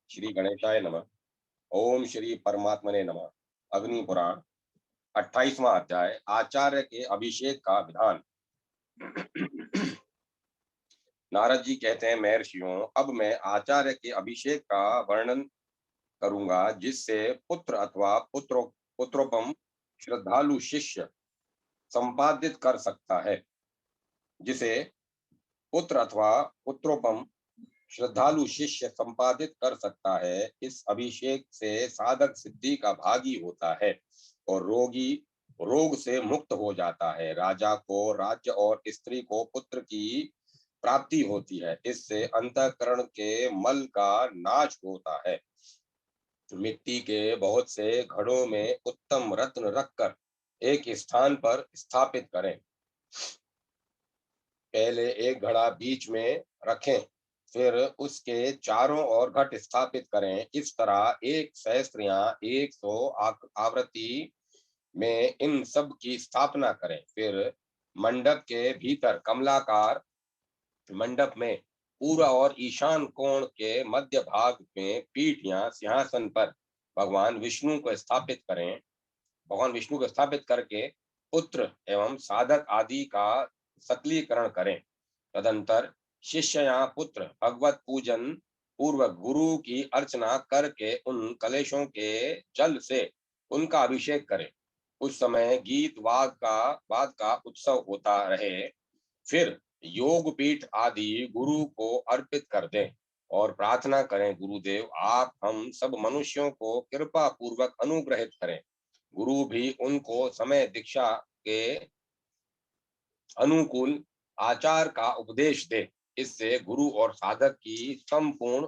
श्री गणेशाय नमः। ओम श्री परमात्मने नमः। अग्नि पुराण 28वां अध्याय आचार्य के अभिषेक का विधान। नारद जी कहते हैं, महर्षियों, अब मैं आचार्य के अभिषेक का वर्णन करूंगा, जिससे पुत्र अथवा पुत्रोपम श्रद्धालु शिष्य संपादित कर सकता है। जिसे पुत्र अथवा पुत्रोपम श्रद्धालु शिष्य संपादित कर सकता है, इस अभिषेक से साधक सिद्धि का भागी होता है और रोगी रोग से मुक्त हो जाता है। राजा को राज्य और स्त्री को पुत्र की प्राप्ति होती है। इससे अंतःकरण के मल का नाश होता है। मिट्टी के बहुत से घड़ों में उत्तम रत्न रखकर एक स्थान पर स्थापित करें। पहले एक घड़ा बीच में रखें, फिर उसके चारों ओर घट स्थापित करें। इस तरह 1 सहस्त्र या 100 आवृत्ति में इन सब की स्थापना करें। फिर मंडप के भीतर कमलाकार मंडप में पूर्व और ईशान कोण के मध्य भाग में पीठ या सिंहासन पर भगवान विष्णु को स्थापित करें। भगवान विष्णु को स्थापित करके पुत्र एवं साधक आदि का सकलीकरण करें। तदंतर शिष्य या पुत्र भगवत पूजन पूर्वक गुरु की अर्चना करके उन कलेशों के जल से उनका अभिषेक करें। उस समय गीत वाद का उत्सव होता रहे। फिर योग पीठ आदि गुरु को अर्पित कर दें और प्रार्थना करें, गुरुदेव आप हम सब मनुष्यों को कृपा पूर्वक अनुग्रहित करें। गुरु भी उनको समय दीक्षा के अनुकूल आचार का उपदेश दे। इससे गुरु और साधक की संपूर्ण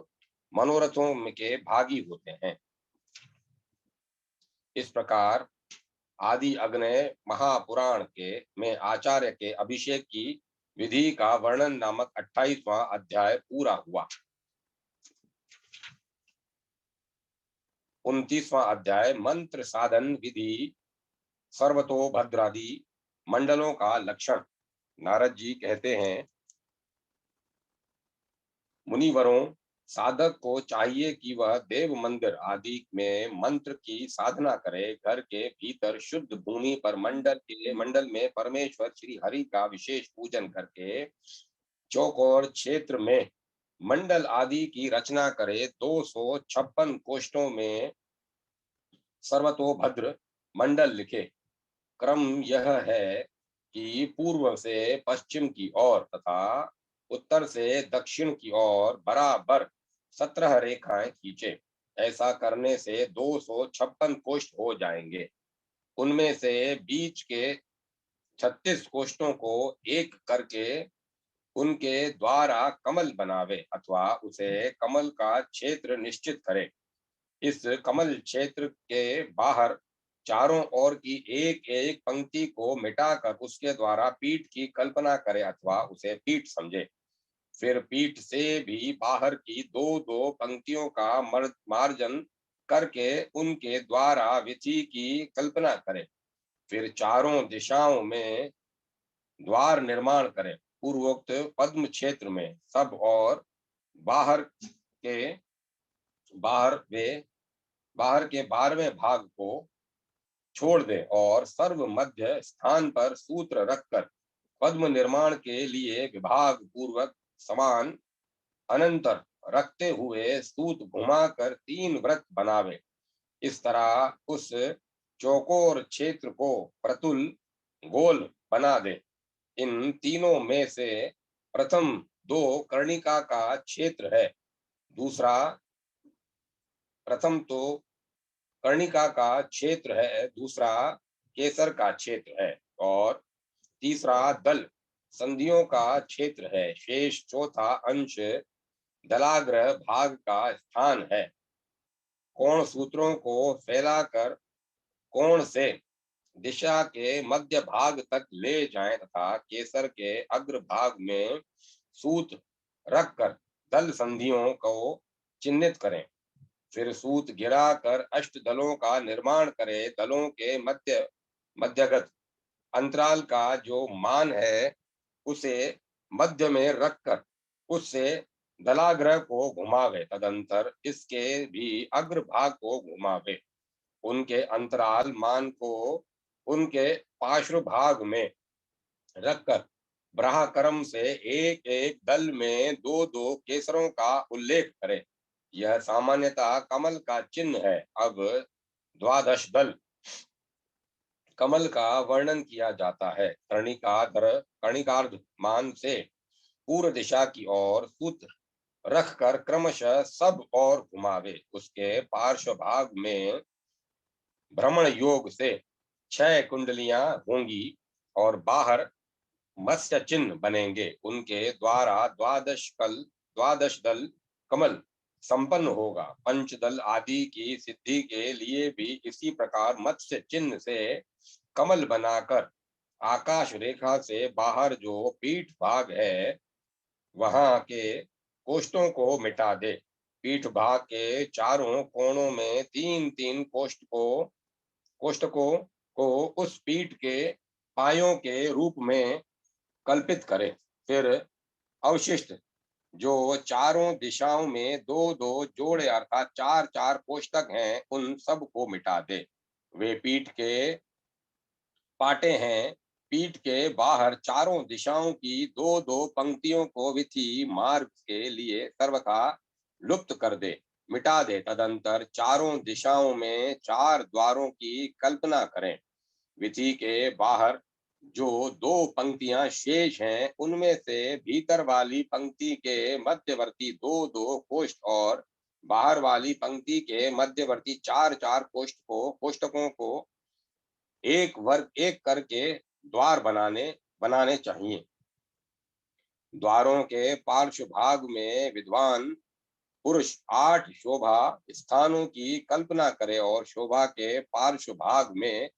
मनोरथों के भागी होते हैं। इस प्रकार आदि अग्नय महापुराण के में आचार्य के अभिषेक की विधि का वर्णन नामक 28वां अध्याय पूरा हुआ। 29वां अध्याय मंत्र साधन विधि सर्वतोभद्रादि मंडलों का लक्षण। नारद जी कहते हैं, मुनिवरों, साधक को चाहिए कि वह देव मंदिर आदि में मंत्र की साधना करे। घर के भीतर शुद्ध भूमि पर मंडल में परमेश्वर श्री हरि का विशेष पूजन करके चौकोर क्षेत्र में मंडल आदि की रचना करे। 256 कोष्ठों में सर्वतोभद्र मंडल लिखे। क्रम यह है कि पूर्व से पश्चिम की ओर तथा उत्तर से दक्षिण की ओर बराबर 17 रेखाएं खींचे। ऐसा करने से 256 कोष्ठ हो जाएंगे। उनमें से बीच के 36 कोष्ठों को एक करके उनके द्वारा कमल बनावे अथवा उसे कमल का क्षेत्र निश्चित करे। इस कमल क्षेत्र के बाहर चारों ओर की एक एक पंक्ति को मिटाकर उसके द्वारा पीठ की कल्पना करे अथवा उसे पीठ समझे। फिर पीठ से भी बाहर की दो दो पंक्तियों का मार्जन करके उनके द्वारा विधि की कल्पना करे। फिर चारों दिशाओं में द्वार निर्माण करें। पूर्वोक्त पद्म क्षेत्र में सब और बाहर के बाहर के 12वें भाग को छोड़ दे और सर्व मध्य स्थान पर सूत्र रखकर पद्म निर्माण के लिए विभाग पूर्वक समान अनंतर रखते हुए सूत घुमाकर 3 वृत्त बनावे। इस तरह उस चौकोर क्षेत्र को प्रतुल गोल बना दे। इन तीनों में से प्रथम 2 कर्णिका का क्षेत्र है। प्रथम तो कर्णिका का क्षेत्र है, दूसरा केसर का क्षेत्र है और तीसरा दल संधियों का क्षेत्र है। शेष चौथा अंश दलाग्र भाग का स्थान है। कोण सूत्रों को फैलाकर कोण से दिशा के मध्य भाग तक ले जाएं तथा केसर के अग्र भाग में सूत रखकर दल संधियों को चिन्हित करें। फिर सूत गिराकर अष्ट दलों का निर्माण करे। दलों के मध्यगत अंतराल का जो मान है उसे मध्य में रखकर उससे दलाग्रह को घुमावे, तदंतर इसके भी अग्रभाग को घुमावे। उनके अंतराल मान को उनके पार्श्व भाग में रखकर ब्राह क्रम से एक एक दल में दो दो केसरों का उल्लेख करे। यह सामान्यतः कमल का चिन्ह है। अब द्वादश दल कमल का वर्णन किया जाता है। कर्णिकार्ध मान से पूर्व दिशा की ओर सूत्र रखकर क्रमशः सब और घुमावे। उसके पार्श्व भाग में भ्रमण योग से 6 कुंडलियां होंगी और बाहर मत्स्य चिन्ह बनेंगे। उनके द्वारा द्वादश दल कमल संपन्न होगा। पंचदल आदि की सिद्धि के लिए भी इसी प्रकार मत्स्य चिन्ह से कमल बनाकर आकाश रेखा से बाहर जो पीठ भाग है वहां के कोष्ठों को मिटा दे। पीठ भाग के चारों कोणों में तीन तीन कोष्ठकों को उस पीठ के पायों के रूप में कल्पित करे। फिर अवशिष्ट जो चारों दिशाओं में दो दो जोड़े अर्थात चार चार कोष्ठक हैं उन सब को मिटा दे। वे पीठ के पाटे हैं। पीठ के बाहर चारों दिशाओं की दो दो पंक्तियों को विधि मार्ग के लिए सर्वथा लुप्त कर दे, मिटा दे। तदंतर चारों दिशाओं में चार द्वारों की कल्पना करें। विधि के बाहर जो दो पंक्तियां शेष हैं उनमें से भीतर वाली पंक्ति के मध्यवर्ती दो दो कोष्ठ और बाहर वाली पंक्ति के मध्यवर्ती चार चार कोष्ठकों को एक वर्ग एक करके द्वार बनाने चाहिए। द्वारों के पार्श्व भाग में विद्वान पुरुष 8 शोभा स्थानों की कल्पना करे और शोभा के पार्श्व भाग में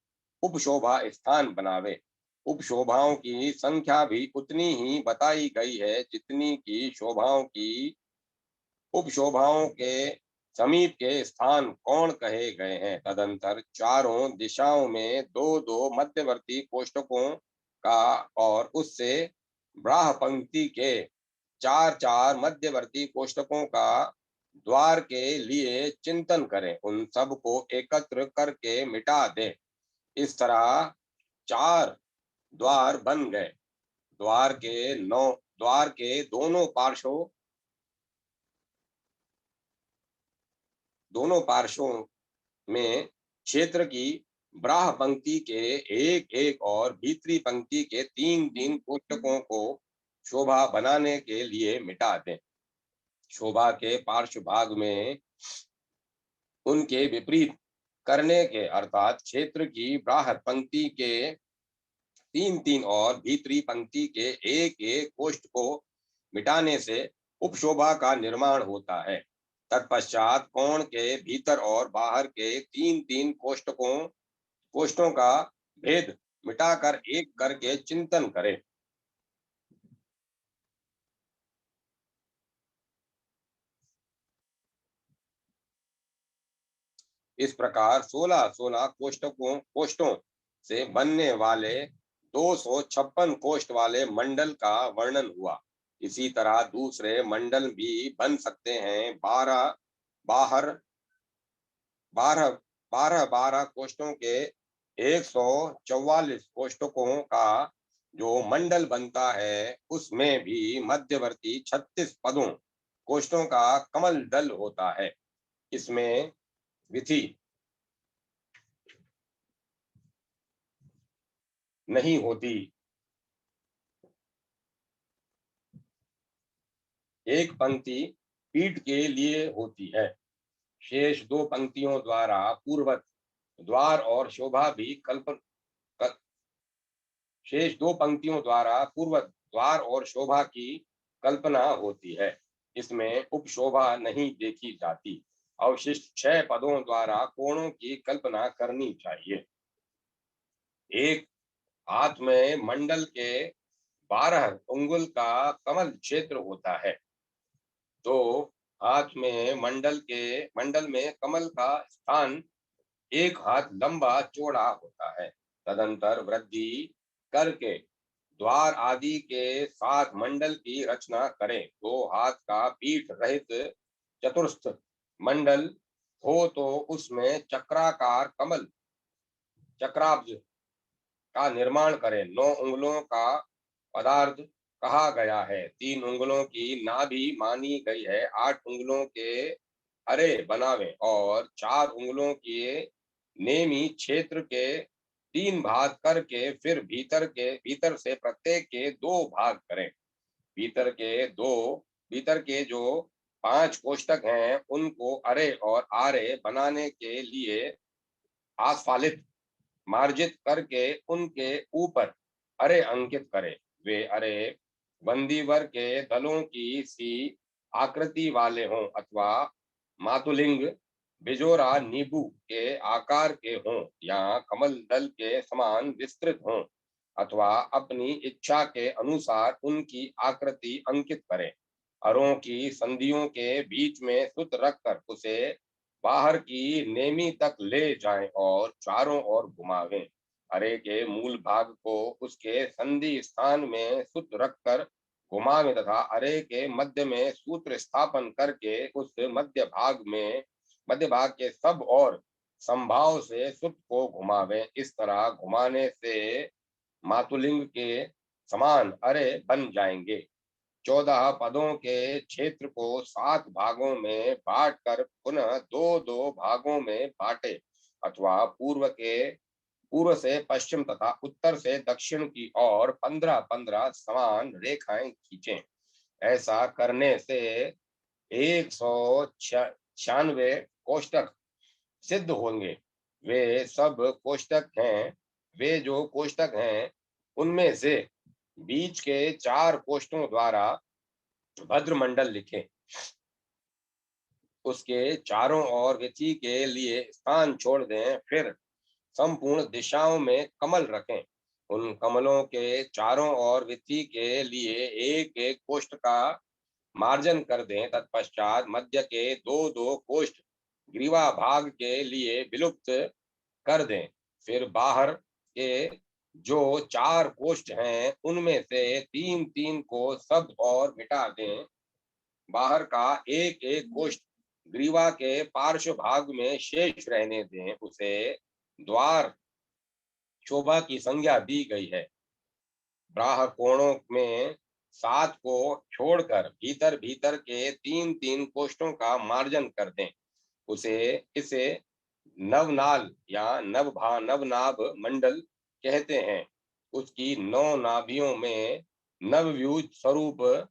उपशोभा स्थान बनावे। उपशोभाओं की संख्या भी उतनी ही बताई गई है जितनी की उपशोभाओं के समीप के स्थान कौन कहे गए हैं। तदंतर चारों दिशाओं में दो दो मध्यवर्ती कोष्ठकों का और उससे ब्राह पंक्ति के चार चार मध्यवर्ती कोष्ठकों का द्वार के लिए चिंतन करें। उन सब को एकत्र करके मिटा दें। इस तरह 4 द्वार बन गए। द्वार के दोनों पार्श्वों में क्षेत्र की ब्राह पंक्ति के एक एक और भीतरी पंक्ति के तीन तीन कोष्ठकों को शोभा बनाने के लिए मिटा दें। शोभा के पार्श्व भाग में उनके विपरीत करने के अर्थात क्षेत्र की ब्राह पंक्ति के तीन तीन और भीतरी पंक्ति के एक एक कोष्ठ को मिटाने से उपशोभा का निर्माण होता है। तत्पश्चात कोण के भीतर और बाहर के तीन तीन कोष्ठों का भेद मिटाकर एक करके चिंतन करें। इस प्रकार 16-16 कोष्ठों से बनने वाले 256 कोष्ठ वाले मंडल का वर्णन हुआ। इसी तरह दूसरे मंडल भी बन सकते हैं। 12 कोष्ठों के 144 कोष्ठकों का जो मंडल बनता है उसमें भी मध्यवर्ती 36 पदों कोष्ठों का कमल दल होता है। इसमें विधि नहीं होती। एक पंक्ति पीठ के लिए होती है। शेष दो पंक्तियों द्वारा पूर्वत द्वार और शोभा भी शेष दो पंक्तियों द्वारा पूर्वत द्वार और शोभा की कल्पना होती है। इसमें उपशोभा नहीं देखी जाती। अवशिष्ट 6 पदों द्वारा कोणों की कल्पना करनी चाहिए। एक हाथ में मंडल के 12 उंगुल का कमल क्षेत्र होता है। तो हाथ में मंडल में कमल का स्थान एक हाथ लंबा चौड़ा होता है। तदंतर वृद्धि करके द्वार आदि के साथ मंडल की रचना करें। 2 हाथ का पीठ रहित चतुर्स्थ मंडल हो तो उसमें चक्राकार कमल चक्राब्ज का निर्माण करें। 9 उंगलों का पदार्थ कहा गया है। 3 उंगलों की नाभि मानी गई है। 8 उंगलों के अरे बनावें और 4 उंगलों के नेमी क्षेत्र के 3 भाग करके फिर भीतर से प्रत्येक के 2 भाग करें। भीतर के दो भीतर के जो 5 कोष्ठक हैं उनको अरे और आरे बनाने के लिए आस्फालित मार्जित करके उनके ऊपर अरे अंकित करें। वे अरे बंदीवर के दलों की सी आकृति वाले हों अथवा मातुलिंग बिजोरा नींबू के आकार के हों या कमल दल के समान विस्तृत हों अथवा अपनी इच्छा के अनुसार उनकी आकृति अंकित करें। अरों की संधियों के बीच में सूत्र रखकर उसे बाहर की नेमी तक ले जाएं और चारों ओर घुमावें। अरे के मूल भाग को उसके संधि स्थान में सूत्र रखकर घुमावें तथा अरे के मध्य में सूत्र स्थापन करके उस मध्य भाग के सब और संभाव से सूत्र को घुमावें। इस तरह घुमाने से मातुलिंग के समान अरे बन जाएंगे। 14 पदों के क्षेत्र को 7 भागों में बांटकर पुनः 2-2 भागों में बांटे अथवा पूर्व से पश्चिम तथा उत्तर से दक्षिण की ओर 15-15 समान रेखाएं खींचें। ऐसा करने से 196 कोष्ठक सिद्ध होंगे। वे सब कोष्ठक हैं वे जो कोष्ठक हैं उनमें से बीच के 4 कोष्ठों द्वारा भद्रमंडल लिखें। उसके चारों ओर वीथी के लिए स्थान छोड़ दें। फिर संपूर्ण दिशाओं में कमल रखें। उन कमलों के चारों ओर वीथी के लिए एक एक कोष्ठ का मार्जन कर दें। तत्पश्चात मध्य के 2-2 कोष्ठ ग्रीवा भाग के लिए विलुप्त कर दें। फिर बाहर के जो 4 कोष्ठ हैं उनमें से 3-3 को सब और मिटा दें। बाहर का एक एक कोष्ठ ग्रीवा के पार्श्व भाग में शेष रहने दें। उसे द्वार शोभा की संज्ञा दी गई है। बाह्य कोणों में 7 को छोड़कर भीतर भीतर के 3-3 कोष्ठों का मार्जन कर दें। इसे नवनाल या नवनाभ मंडल कहते हैं। उसकी 9 नाभियों में नवव्यूह स्वरूप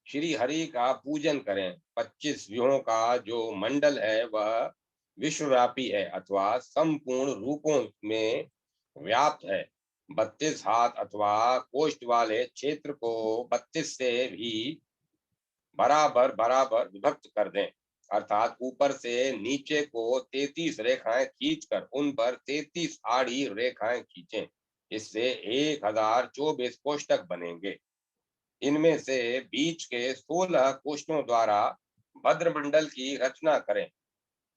श्री हरि का पूजन करें। 25 व्यूहों का जो मंडल है वह विश्वव्यापी है अथवा संपूर्ण रूपों में व्याप्त है। 32 हाथ अथवा कोष्ठ वाले क्षेत्र को 32 से भी बराबर बराबर विभक्त कर दें। अर्थात ऊपर से नीचे को 33 रेखाएं खींचकर उन पर 33 आड़ी रेखाएं खींचें। इससे 1024 कोष्ठक बनेंगे। इनमें से बीच के 16 कोष्ठों द्वारा भद्रमंडल की रचना करें।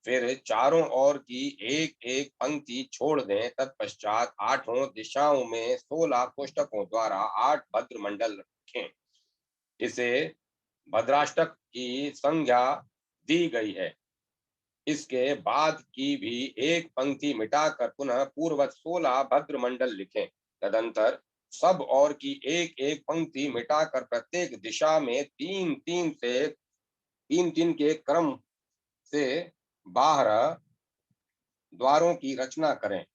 फिर चारों ओर की एक एक पंक्ति छोड़ दें। तत्पश्चात 8 दिशाओं में 16 कोष्ठकों द्वारा 8 भद्रमंडल रखें। इसे भद्राष्टक की संज्ञा दी गई है। इसके बाद की भी एक पंक्ति मिटाकर पुनः पूर्ववत 16 भद्रमंडल लिखें। तदंतर सब और की एक एक पंक्ति मिटाकर प्रत्येक दिशा में 3-3 के क्रम से 12 द्वारों की रचना करें।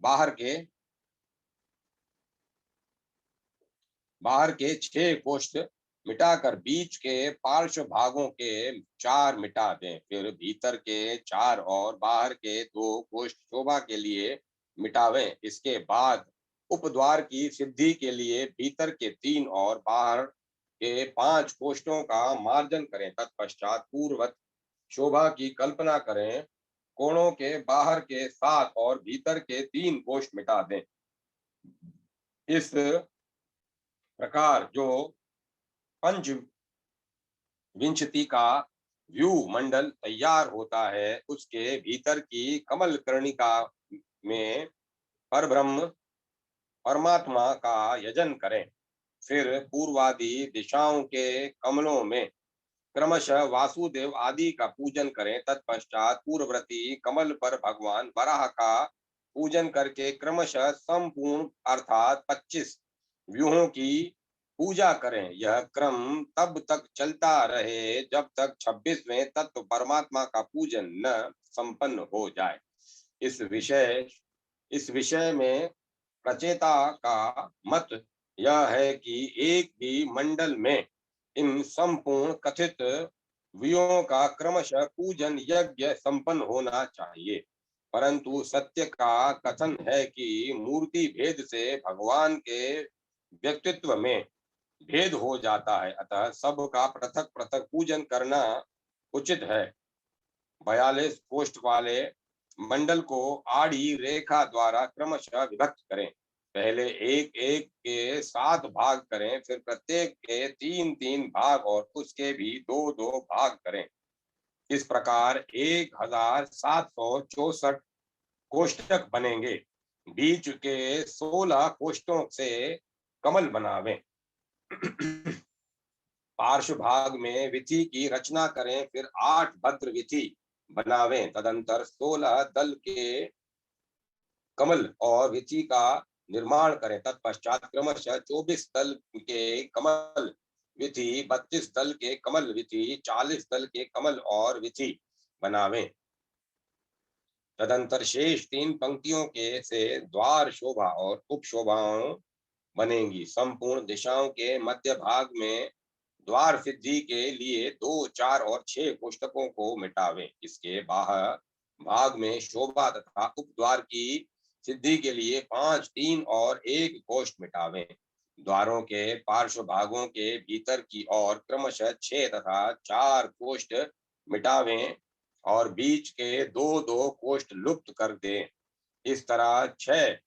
बाहर के 6 कोष्ठ मिटाकर बीच के पार्श्व भागों के 4 मिटा दें। फिर भीतर के 4 और बाहर के 2 कोष्ठ शोभा के लिए मिटावें। इसके बाद उपद्वार की सिद्धि के लिए भीतर के 3 और बाहर के 5 कोष्ठों का मार्जन करें। तत्पश्चात पूर्ववत शोभा की कल्पना करें। कोणों के बाहर के 7 और भीतर के 3 कोष्ठ मिटा दें। इस प्रकार जो पंच विंशति का व्यू मंडल तैयार होता है उसके भीतर की कमल कर्णिका में परब्रह्म परमात्मा का यजन करें। फिर पूर्वादि दिशाओं के कमलों में क्रमशः वासुदेव आदि का पूजन करें। तत्पश्चात पूर्ववर्ती कमल पर भगवान वराह का पूजन करके क्रमशः संपूर्ण अर्थात 25 व्यूहों की पूजा करें। यह क्रम तब तक चलता रहे जब तक 26वें तत्व परमात्मा का पूजन न संपन्न हो जाए। इस विषय इस विषय में प्रचेता का मत यह है कि एक ही मंडल में इन संपूर्ण कथित व्यूहों का क्रमशः पूजन यज्ञ संपन्न होना चाहिए। परंतु सत्य का कथन है कि मूर्ति भेद से भगवान के व्यक्तित्व में भेद हो जाता है, अतः सबका पृथक पृथक पूजन करना उचित है। 42 कोष्ठ वाले मंडल को आड़ी रेखा द्वारा क्रमशः विभक्त करें। पहले एक एक के 7 भाग करें, फिर प्रत्येक के 3-3 भाग और उसके भी 2-2 भाग करें। इस प्रकार 1764 कोष्ठक बनेंगे। बीच के 16 कोष्ठों से कमल बनावें। पार्श्व भाग में विधि की रचना करें, फिर 8 भद्र विधि बनावें। तदंतर 16 दल के कमल और विधि का निर्माण करें। तत्पश्चात क्रमशः 24 दल के कमल विधि, 32 दल के कमल विधि, 40 दल के कमल और विधि बनावें। तदंतर शेष 3 पंक्तियों के से द्वार शोभा और उपशोभाओं बनेंगी। संपूर्ण दिशाओं के मध्य भाग में द्वार सिद्धि के लिए 2, 4 और 6 कोष्ठकों को मिटावें। इसके बाहर भाग में शोभा तथा उपद्वार की सिद्धि के लिए 5, 3 और 1 कोष्ठ मिटावें। द्वारों के पार्श्व भागों के भीतर की ओर क्रमशः 6 तथा 4 कोष्ठ मिटावें और बीच के 2-2 कोष्ठ लुप्त कर दें। इस तरह 6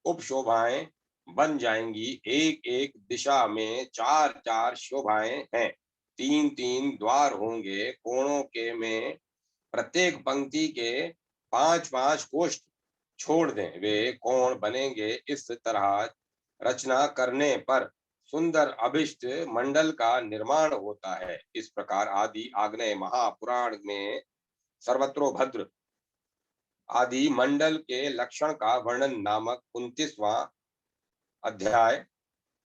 उपशोभाएं बन जाएंगी। एक एक दिशा में 4-4 शोभाएं हैं। 3-3 द्वार होंगे। कोणों के में प्रत्येक पंक्ति के 5-5 कोष्ठ छोड़ दें। वे कोण बनेंगे। इस तरह रचना करने पर सुंदर अभिष्ट मंडल का निर्माण होता है। इस प्रकार आदि आग्नेय महापुराण में सर्वत्रोभद्र आदि मंडल के लक्षण का वर्णन नामक 29वां अध्याय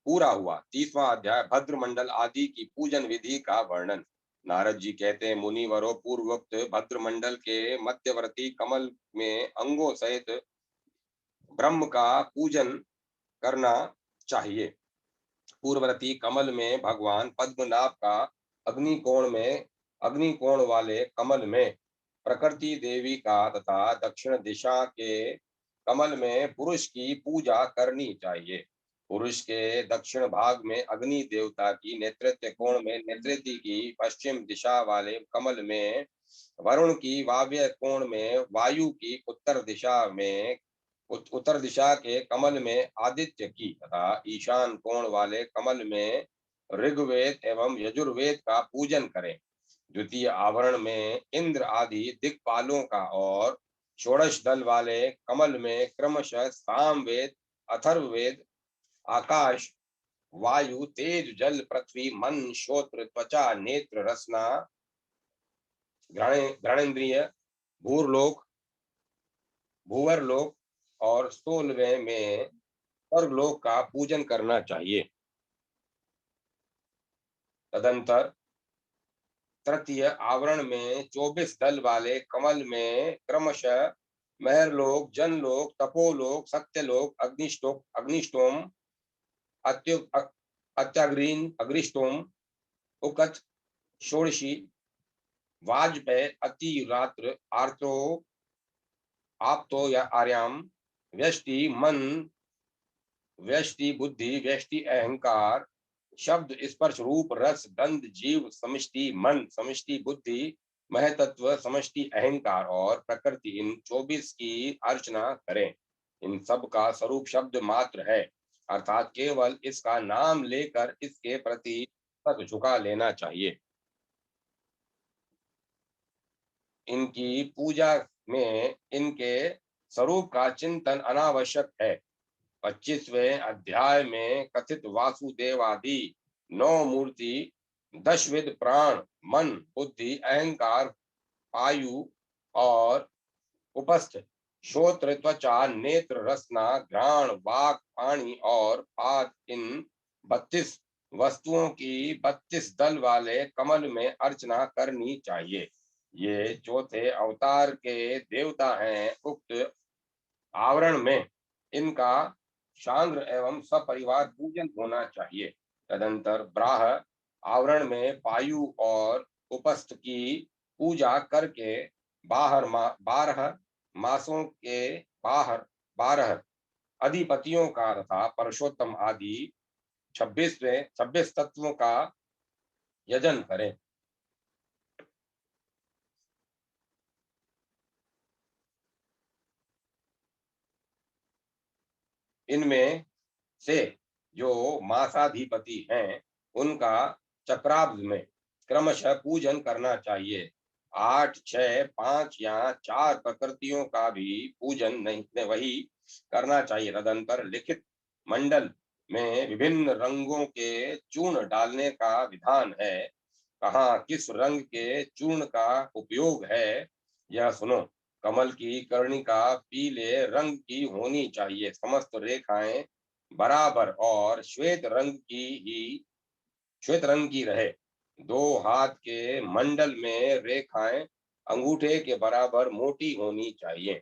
पूरा हुआ। 30वां अध्याय भद्र मंडल आदि की पूजन विधि का वर्णन। नारद जी कहते हैं, मुनिवरों, पूर्वोक्त भद्र मंडल के मध्यवर्ती कमल में अंगों सहित ब्रह्म का पूजन करना चाहिए। पूर्ववर्ती कमल में भगवान पद्मनाभ का, अग्निकोण वाले कमल में प्रकृति देवी का तथा दक्षिण दिशा के कमल में पुरुष की पूजा करनी चाहिए। पुरुष के दक्षिण भाग में अग्नि देवता की, नेतृत्व कोण में नेतृति की, पश्चिम दिशा वाले कमल में वरुण की, वायव्य कोण में वायु की, उत्तर दिशा के कमल में आदित्य की तथा ईशान कोण वाले कमल में ऋग्वेद एवं यजुर्वेद का पूजन करें। द्वितीय आवरण में इंद्र आदि दिक्पालों का और षोडश दल वाले कमल में क्रमशः सामवेद, अथर्ववेद, आकाश, वायु, तेज, जल, पृथ्वी, मन, श्रोत्र, त्वचा, नेत्र, रसना, घ्राणेन्द्रिय, भूरलोक, भूवरलोक और 16वें में स्वर्गलोक का पूजन करना चाहिए। तदंतर तृतीय आवरण में 24 दल वाले कमल में क्रमशः महरलोक, जनलोक, तपोलोक, सत्यलोक, अग्निष्टोम, अत्याग्रीन, अग्निष्टोम, उकथ, षोडशी, वाजपेय, अतिरात्र, आर्तो, आप्तो या आर्याम, व्यष्टि मन, व्यष्टि बुद्धि, व्यष्टि अहंकार, शब्द, स्पर्श, रूप, रस, गंध, जीव, समष्टि मन, समष्टि बुद्धि, महतत्व, समष्टि अहंकार और प्रकृति, इन 24 की अर्चना करें। इन सब का स्वरूप शब्द मात्र है, अर्थात केवल इसका नाम लेकर इसके प्रति तक झुका लेना चाहिए। इनकी पूजा में इनके स्वरूप का चिंतन अनावश्यक है। 25वें अध्याय में कथित वासुदेव आदि 9 मूर्ति 10 विध प्राण मन बुद्धि अहंकार आयु और उपस्थ श्रोत्र त्वचा नेत्र रसना घ्राण वाक पानी और पाद इन 32 वस्तुओं की 32 दल वाले कमल में अर्चना करनी चाहिए। ये चौथे अवतार के देवता हैं। उक्त आवरण में इनका शांग्र एवं सपरिवार पूजन होना चाहिए। तदंतर ब्राह आवरण में पायु और उपस्थ की पूजा करके 12 मासों के 12 अधिपतियों का तथा परशोत्तम आदि 26 तत्वों का यजन करें। इनमें से जो मासाधिपति हैं उनका चक्राब्द में क्रमशः पूजन करना चाहिए। 8, 6, 5 या 4 प्रकृतियों का भी पूजन नहीं वही करना चाहिए। तदंतर लिखित मंडल में विभिन्न रंगों के चूर्ण डालने का विधान है। कहाँ किस रंग के चूर्ण का उपयोग है यह सुनो। कमल की कर्णिका पीले रंग की होनी चाहिए। समस्त रेखाएं बराबर और श्वेत रंग की रहे। 2 हाथ के मंडल में रेखाएं अंगूठे के बराबर मोटी होनी चाहिए।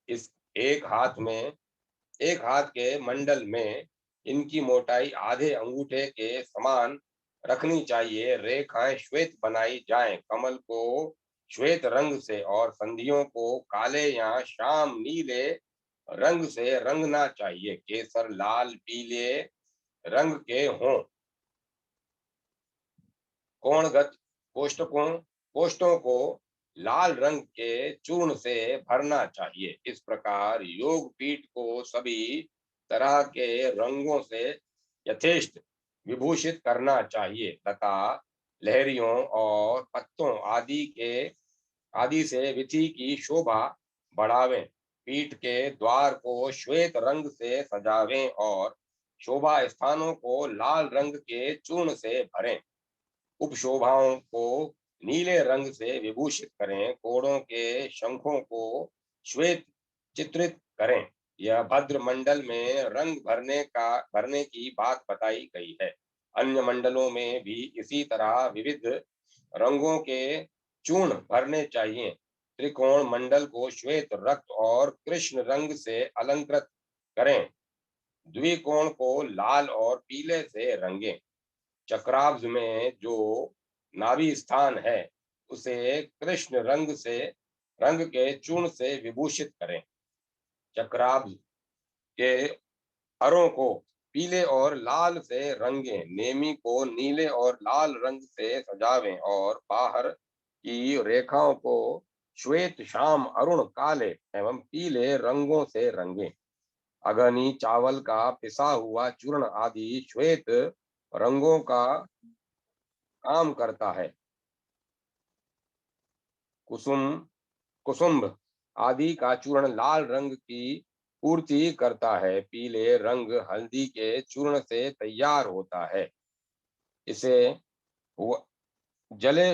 इस एक हाथ के मंडल में इनकी मोटाई आधे अंगूठे के समान रखनी चाहिए। रेखाएं श्वेत बनाई जाएं। कमल को श्वेत रंग से और संधियों को काले या श्याम नीले रंग से रंगना चाहिए। केसर लाल पीले रंग के हों। कोणगत कोष्ठों को लाल रंग के चूर्ण से भरना चाहिए। इस प्रकार योग पीठ को सभी तरह के रंगों से यथेष्ट विभूषित करना चाहिए। लता लहरियों और पत्तों आदि से विधि की शोभा बढ़ावें। पीठ के द्वार को श्वेत रंग से सजावें और शोभा स्थानों को लाल रंग के चूर्ण से भरें। उपशोभाओं को नीले रंग से विभूषित करें। कोड़ों के शंखों को श्वेत चित्रित करें। यह भद्र मंडल में रंग भरने की बात बताई गई है। अन्य मंडलों में भी इसी तरह विविध रंगों के चूर्ण भरने चाहिए। त्रिकोण मंडल को श्वेत रक्त और कृष्ण रंग से अलंकृत करें। द्विकोण को लाल और पीले से रंगें। चक्राब्ज में जो नाभि स्थान है उसे कृष्ण रंग के चूर्ण से विभूषित करें। चक्राब्ज के अरों को पीले और लाल से रंगें। नेमी को नीले और लाल रंग से सजावें और बाहर की रेखाओं को श्वेत श्याम अरुण काले एवं पीले रंगों से रंगें। अगनी चावल का पिसा हुआ चूर्ण आदि श्वेत रंगों का काम करता है। कुसुम्भ आदि का चूर्ण लाल रंग की पूर्ति करता है। पीले रंग हल्दी के चूर्ण से तैयार होता है। इसे जले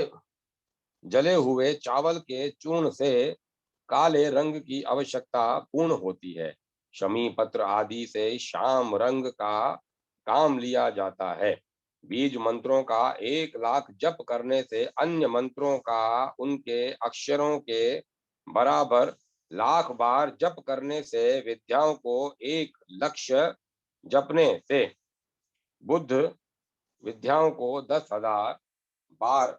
जले हुए चावल के चूर्ण से काले रंग की आवश्यकता पूर्ण होती है। शमी पत्र आदि से श्याम रंग का काम लिया जाता है। बीज मंत्रों का 1,00,000 जप करने से अन्य मंत्रों का उनके अक्षरों के बराबर 1,00,000 बार जप करने से विद्याओं को 1,00,000 जपने से बुद्ध विद्याओं को 10,000 बार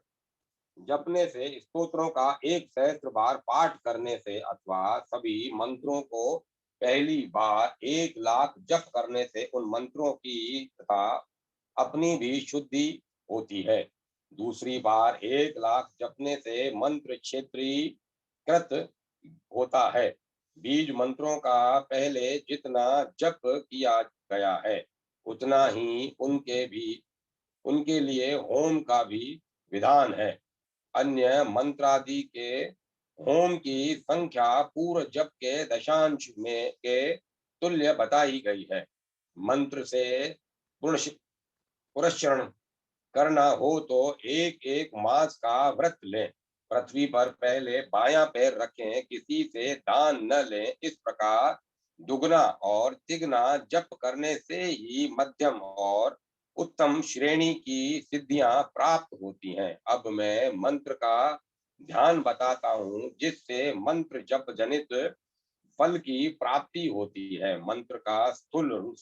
जपने से स्तोत्रों का 1 सहस्त्र बार पाठ करने से अथवा सभी मंत्रों को पहली बार 1,00,000 जप करने से उन मंत्रों की तथा अपनी भी शुद्धि होती है। दूसरी बार 1,00,000 जपने से मंत्र क्षेत्रीकृत होता है। बीज मंत्रों का पहले जितना जप किया गया है उतना ही उनके लिए होम का भी विधान है। अन्य मंत्रादि के होम की संख्या पूर्व जप के दशांश में के तुल्य बताई गई है। मंत्र से पुरस्चरण करना हो तो एक एक मास का व्रत लें। पृथ्वी पर पहले बायां पैर रखें, किसी से दान न लें। इस प्रकार दुगना और तिगना जप करने से ही मध्यम और उत्तम श्रेणी की सिद्धियां प्राप्त होती हैं। अब मैं मंत्र का ध्यान बताता हूँ, जिससे मंत्र जप जनित फल की प्राप्ति होती है। मंत्र का स्थूल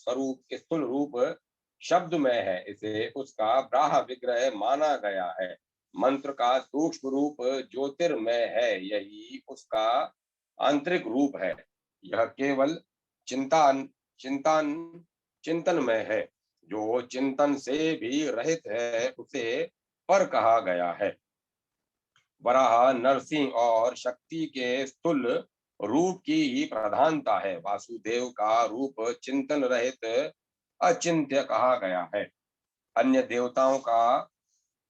रूप शब्द में है, इसे उसका ब्राह विग्रह माना गया है। मंत्र का सूक्ष्म रूप ज्योतिर्मय है, यही उसका आंतरिक रूप है। यह केवल चिंतन चिंतन चिंतन में है। जो चिंतन से भी रहित है, उसे पर कहा गया है। वराह, नरसिंह और शक्ति के स्थूल रूप की ही प्रधानता है। वासुदेव का रूप चिंतन रहित अचिंत्य कहा गया है। अन्य देवताओं का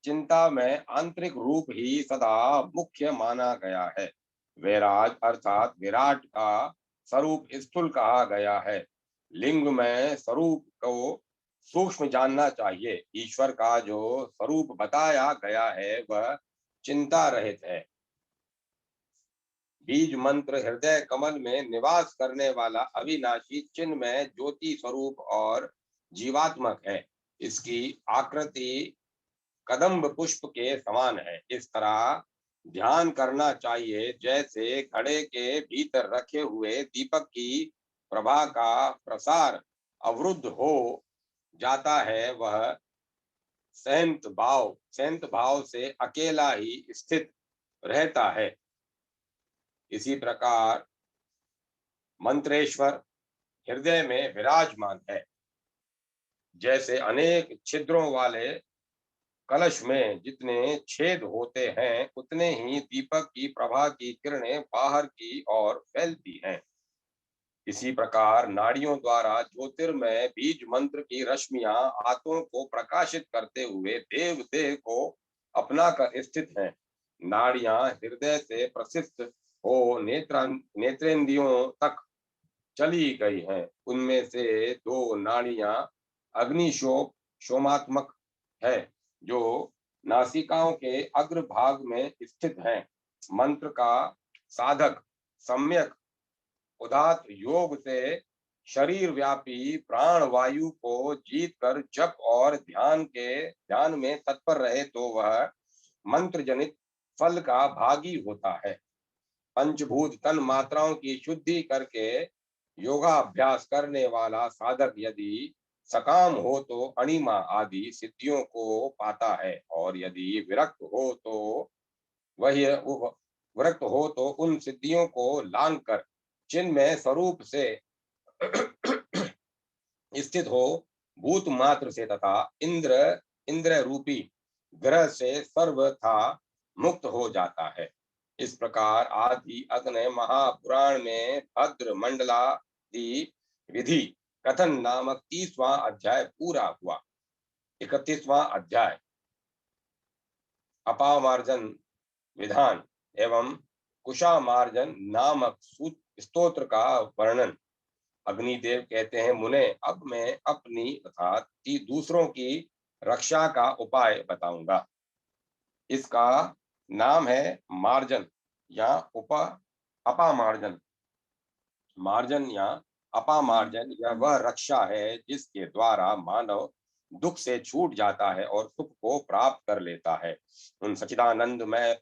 चिंता में आंतरिक रूप ही सदा मुख्य माना गया है। वैराज अर्थात विराट का स्वरूप स्थूल कहा गया है। लिंग में स्वरूप को सूक्ष्म जानना चाहिए। ईश्वर का जो स्वरूप बताया गया है, वह चिंता रहित है। बीज मंत्र हृदय कमल में निवास करने वाला अविनाशी चिन्मय ज्योति स्वरूप और जीवात्मक है। इसकी आकृति कदम्ब पुष्प के समान है। इस तरह ध्यान करना चाहिए, जैसे घड़े के भीतर रखे हुए दीपक की प्रभा का प्रसार अवरुद्ध हो जाता है। वह शांत भाव से अकेला ही स्थित रहता है। इसी प्रकार मंत्रेश्वर हृदय में विराजमान है। जैसे अनेक छिद्रों वाले कलश में जितने छेद होते हैं, उतने ही दीपक की प्रभा की किरणें बाहर की ओर फैलती हैं। इसी प्रकार नाड़ियों द्वारा ज्योतिर्मय बीज मंत्र की रश्मियां आत्मा को प्रकाशित करते हुए देव देह को अपनाकर स्थित हैं। नाड़ियां हृदय से प्रसिद्ध हो नेत्रेंद्रियों तक चली गई हैं। उनमें से दो नाड़ियां अग्निशोम शोमात्मक है, जो नासिकाओं के अग्रभाग में स्थित हैं। मंत्र का साधक सम्यक उदात योग से शरीर व्यापी प्राण वायु को जीत कर जप और ध्यान में तत्पर रहे तो वह मंत्र जनित फल का भागी होता है। पंचभूत तन मात्राओं की शुद्धि करके योगाभ्यास करने वाला साधक यदि सकाम हो तो अणिमा आदि सिद्धियों को पाता है, और यदि विरक्त हो तो उन सिद्धियों को लांग कर चिन्मय स्वरूप से स्थित हो भूत मात्र से तथा इंद्र रूपी ग्रह से सर्वथा मुक्त हो जाता है। इस प्रकार आदि अग्नि महापुराण में भद्र मंडलादि विधि कथन नामक 30वां अध्याय पूरा हुआ। 31वां अध्याय अपामार्जन विधान एवं कुशामार्जन नामक स्तोत्र का वर्णन। अग्निदेव कहते हैं, मुने, अब मैं अपनी अर्थात दूसरों की रक्षा का उपाय बताऊंगा। इसका नाम है मार्जन या अपामार्जन। मार्जन या अपामार्जन यह वह रक्षा है जिसके द्वारा मानव दुख से छूट जाता है और सुख को प्राप्त कर लेता है। उन सचिदानंद में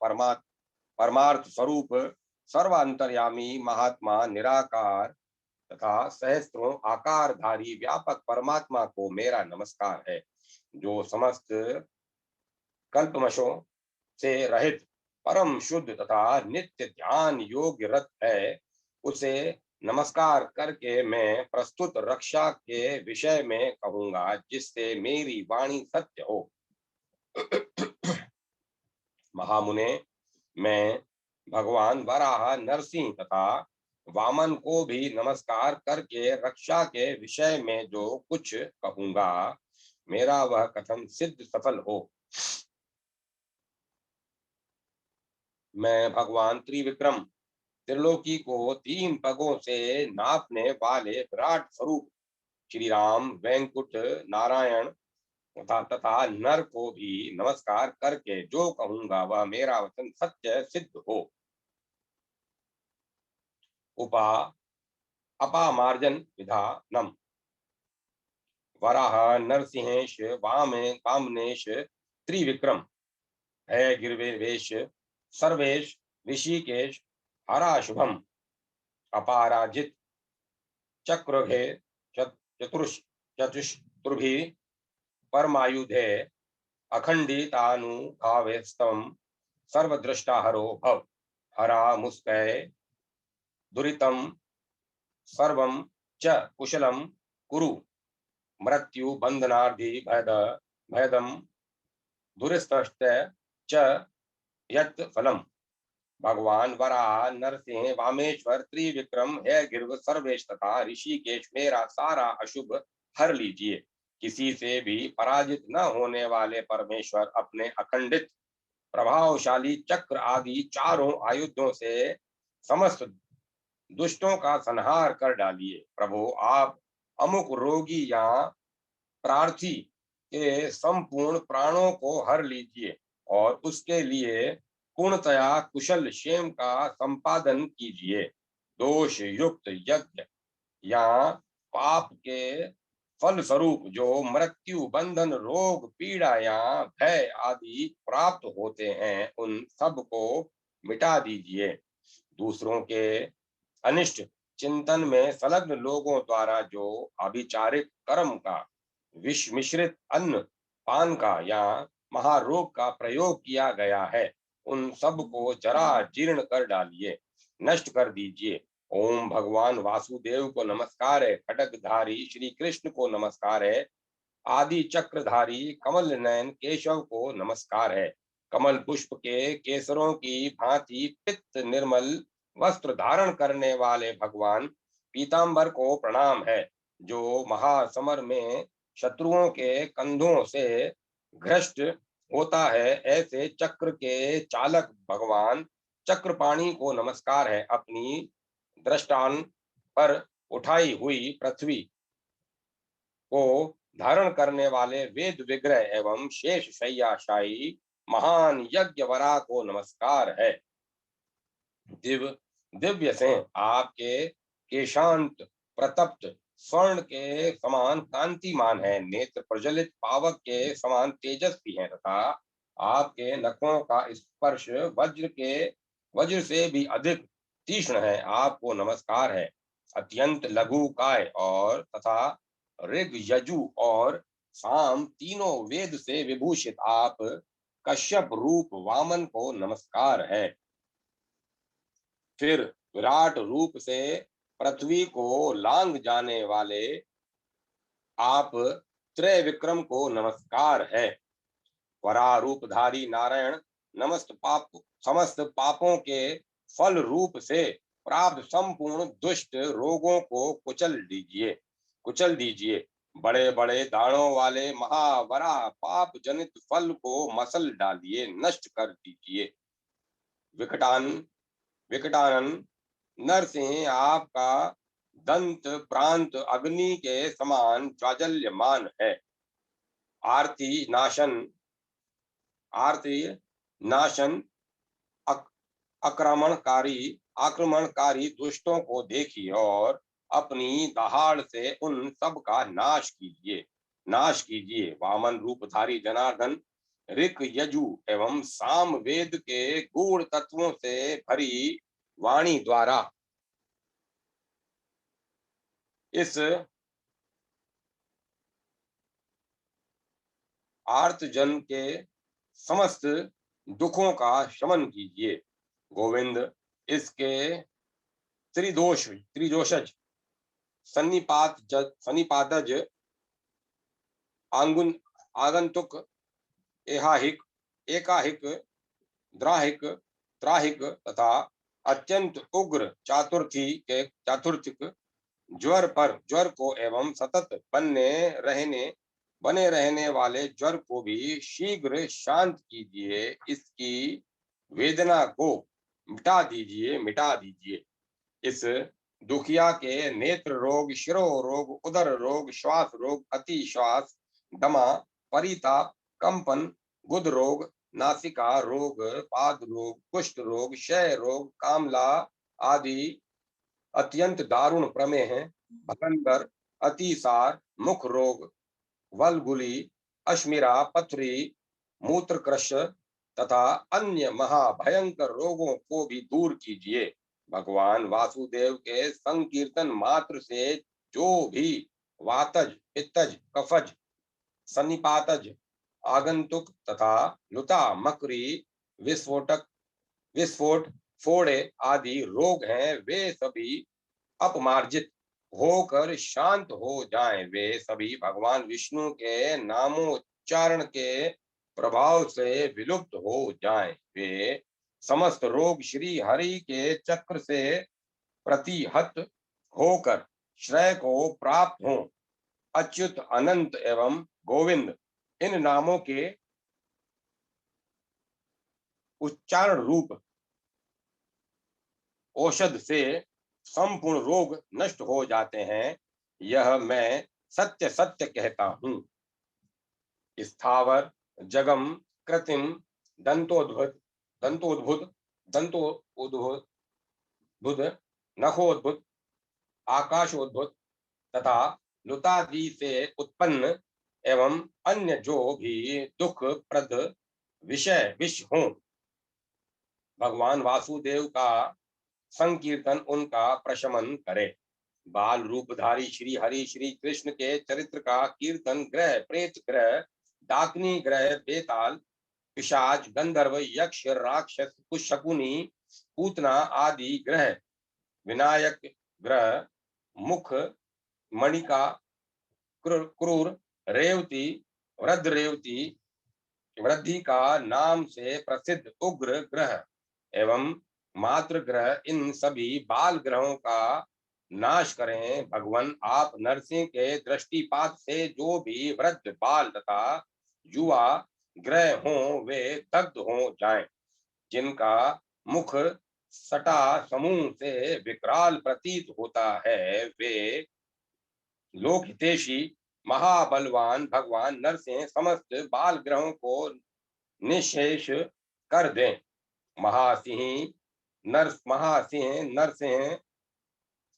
परमार्थ स्वरूप सर्वांतर्यामी महात्मा निराकार तथा सहस्त्रों आकारधारी व्यापक परमात्मा को मेरा नमस्कार है। जो समस्त कल्पमशों से रहित परम शुद्ध तथा नित्य ध्यान योग्य रत है, उसे नमस्कार करके मैं प्रस्तुत रक्षा के विषय में कहूंगा, जिससे मेरी वाणी सत्य हो। महामुने, मैं भगवान वराह, नरसिंह तथा वामन को भी नमस्कार करके रक्षा के विषय में जो कुछ कहूंगा, मेरा वह कथन सिद्ध सफल हो। मैं भगवान त्रिविक्रम त्रिलोकी को 3 पगों से नापने वाले विराट स्वरूप श्री राम वैंकुट नारायण तथा नर को भी नमस्कार करके जो कहूंगा वह मेरा वचन सत्य सिद्ध हो। उपा अपामार्जन विधानम। वराह नरसिंहेश वामनेश त्रिविक्रम है गिरवेश सर्वेश ऋषिकेश हराशुभम अपाराजित चक्रघे चतुष्टुर्भि परमायुधे अखंडितानुभावेस्तम सर्वदृष्टाहरो भव। हरा मुस्कय दुरितम सर्वं च कुशलम कुरु मृत्यु बंधनार्धि भयदम दुरिस्तश्च च यत् फलम। भगवान वराह नरसिंह वामेश्वर त्रिविक्रम है गिर्व सर्वेश तथा ऋषिकेश मेरा सारा अशुभ हर लीजिए। किसी से भी पराजित न होने वाले परमेश्वर अपने अखंडित प्रभावशाली चक्र आदि चारों आयुधों से समस्त दुष्टों का संहार कर डालिए। प्रभु आप अमुक रोगी या प्रार्थी के संपूर्ण प्राणों को हर लीजिए और उसके लिए पूर्णतया कुशल क्षेम का संपादन कीजिए। दोष युक्त यज्ञ या पाप के फल स्वरूप जो मृत्यु बंधन रोग पीड़ा या भय आदि प्राप्त होते हैं उन सब को मिटा दीजिए। दूसरों के अनिष्ट चिंतन में संलग्न लोगों द्वारा जो अभिचारिक कर्म का विष मिश्रित अन्न पान का या महारोग का प्रयोग किया गया है उन सब को जरा जीर्ण कर डालिए, नष्ट कर दीजिए। ओम भगवान वासुदेव को नमस्कार है। खड्गधारी श्री कृष्ण को नमस्कार है। आदि चक्रधारी कमल नयन केशव को नमस्कार है। कमल पुष्प के केसरों की भांति पित्त निर्मल वस्त्र धारण करने वाले भगवान पीतांबर को प्रणाम है। जो महासमर में शत्रुओं के कंधों से घ्रष्ट होता है ऐसे चक्र के चालक भगवान चक्रपाणी को नमस्कार है। अपनी दृष्टान पर उठाई हुई पृथ्वी को धारण करने वाले वेद विग्रह एवं शेष शय्याशायी महान यज्ञ वरा को नमस्कार है। दिव्य से आपके केशांत प्रतप्त स्वर्ण के समान कांतिमान है। नेत्र प्रज्वलित पावक के समान तेजस्वी है तथा आपके नखों का स्पर्श वज्र से भी अधिक तीक्ष्ण है। आपको नमस्कार है। अत्यंत लघु काय और तथा ऋग यजु और साम तीनों वेद से विभूषित आप कश्यप रूप वामन को नमस्कार है। फिर विराट रूप से पृथ्वी को लांग जाने वाले आप त्रय विक्रम को नमस्कार है। वरा रूपधारी नारायण समस्त पापों के फल रूप से प्राप्त संपूर्ण दुष्ट रोगों को कुचल दीजिए। बड़े बड़े दाढ़ों वाले महावरा पाप जनित फल को मसल डालिए, नष्ट कर दीजिए। विकटानन नरसिंह आपका दंत प्रांत अग्नि के समान ज्वाजल्यमान है। आरती नाशन आक्रमणकारी दुष्टों को देखिए और अपनी दहाड़ से उन सब का नाश कीजिए। वामन रूपधारी जनार्दन ऋक यजु एवं साम वेद के गूढ़ तत्वों से भरी वाणी द्वारा इस आर्त जन के समस्त दुखों का शमन कीजिए। गोविंद इसके त्रिदोषज सन्निपातज आगंतुक एकाहिक द्राहिक त्राहिक तथा अत्यंत उग्र चातुर्थिक ज्वर को एवं सतत बने रहने वाले ज्वर को भी शीघ्र शांत कीजिए। इसकी वेदना को मिटा दीजिए, मिटा दीजिए। इस दुखिया के नेत्र रोग, शिरो रोग, उदर रोग, श्वास रोग, अति श्वास, दमा, परिताप, कंपन, गुद रोग, नासिका रोग, पाद रोग, कुष्ठ रोग, क्षय रोग, कामला आदि अत्यंत दारुण प्रमेह, भगंदर, अतिसार, मुख रोग, वलगुली, अश्मिरा, पथरी, मूत्रकृश तथा अन्य महाभयंकर रोगों को भी दूर कीजिए। भगवान वासुदेव के संकीर्तन मात्र से जो भी वातज, पित्तज, कफज, सन्निपातज, आगंतुक तथा लुता, मकरी, विस्फोटक, विस्फोट, फोड़े आदि रोग हैं, वे सभी अपमार्जित होकर शांत हो जाएं। वे सभी भगवान विष्णु के नामोच्चारण के प्रभाव से विलुप्त हो जाएं। वे समस्त रोग श्री हरि के चक्र से प्रतिहत होकर श्रेय को प्राप्त हों। अच्युत, अनंत एवं गोविंद इन नामों के उच्चारण रूप औषध से संपूर्ण रोग नष्ट हो जाते हैं। यह मैं सत्य सत्य कहता हूँ। स्थावर, जगम, कृत्रिम, दंतोद्भुत, दंतोद्भुत, दंतोद्भुत, नखोद्भुत, आकाशोद्भुत तथा लुतादि से उत्पन्न एवं अन्य जो भी दुख प्रद विषय विष हों, भगवान वासुदेव का संकीर्तन उनका प्रशमन करे। बाल रूपधारी श्री हरि श्री कृष्ण के चरित्र का कीर्तन ग्रह, प्रेत ग्रह, डाकिनी ग्रह, बेताल, पिशाच, गंधर्व, यक्ष, राक्षस, कुशकुनी, पूतना आदि ग्रह, विनायक ग्रह, मुख, मणिका, क्रूर, रेवती, वृद्ध रेवती, वृद्धि का नाम से प्रसिद्ध उग्र ग्रह एवं मात्र ग्रह, इन सभी बाल ग्रहों का नाश करें। भगवान आप नरसिंह के दृष्टिपात से जो भी वृद्ध, बाल तथा युवा ग्रह हों, वे दग्ध हो जाएं। जिनका मुख सटा समूह से विकराल प्रतीत होता है, वे लोकहितैषी महाबलवान भगवान नरसिंह समस्त बाल ग्रहों को निशेष कर दें। महासिंह नरसिंह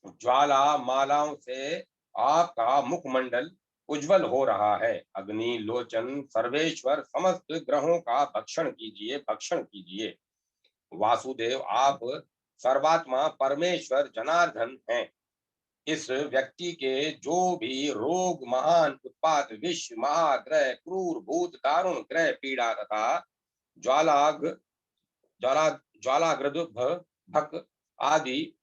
ज्वाला मालाओं से आपका मुखमंडल उज्जवल हो रहा है। अग्नि लोचन सर्वेश्वर समस्त ग्रहों का भक्षण कीजिए, भक्षण कीजिए। वासुदेव आप सर्वात्मा परमेश्वर जनार्दन हैं। इस व्यक्ति के जो भी रोग, महान उत्पात, विष, महाग्रह, क्रूर भूत, दारुण ग्रह पीड़ा तथा ज्वालाग ज्वाला ज्वालाग्रद भक आदि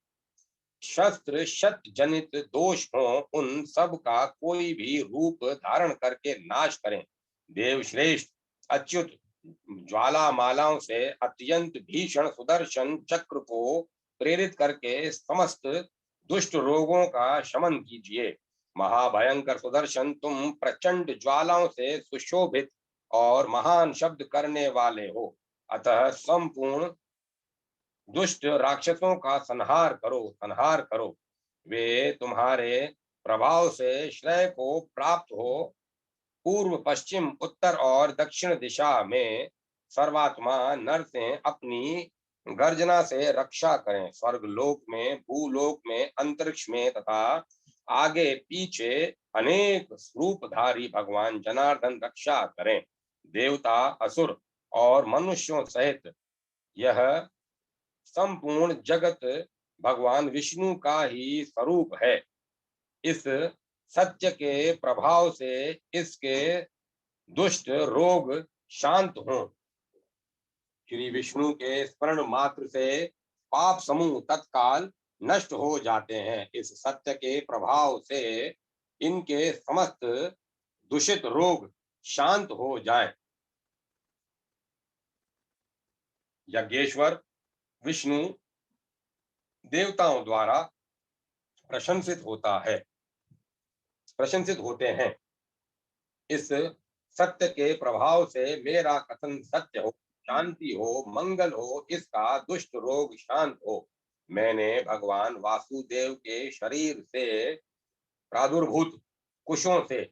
शस्त्र शत जनित दोष हो, उन सब का कोई भी रूप धारण करके नाश करें। देव श्रेष्ठ अच्युत ज्वाला मालाओं से अत्यंत भीषण सुदर्शन चक्र को प्रेरित करके समस्त दुष्ट रोगों का शमन कीजिए। महाभयंकर सुदर्शन, तुम प्रचंड ज्वालाओं से सुशोभित और महान शब्द करने वाले हो, अतः संपूर्ण दुष्ट राक्षसों का संहार करो, संहार करो। वे तुम्हारे प्रभाव से श्रेय को प्राप्त हो। पूर्व, पश्चिम, उत्तर और दक्षिण दिशा में सर्वात्मा नरसिंह अपनी गर्जना से रक्षा करें। स्वर्ग लोक में, भूलोक में, अंतरिक्ष में तथा आगे पीछे अनेक रूपधारी भगवान जनार्दन रक्षा करें। देवता, असुर और मनुष्यों सहित यह संपूर्ण जगत भगवान विष्णु का ही स्वरूप है। इस सत्य के प्रभाव से इसके दुष्ट रोग शांत हों। श्री विष्णु के स्मरण मात्र से पाप समूह तत्काल नष्ट हो जाते हैं। इस सत्य के प्रभाव से इनके समस्त दूषित रोग शांत हो जाएं। यज्ञेश्वर विष्णु देवताओं द्वारा प्रशंसित होता है, प्रशंसित होते हैं। इस सत्य के प्रभाव से मेरा कथन सत्य हो शांति हो, मंगल हो, इसका दुष्ट रोग शांत हो। मैंने भगवान वासुदेव के शरीर से प्रादुर्भूत कुशों से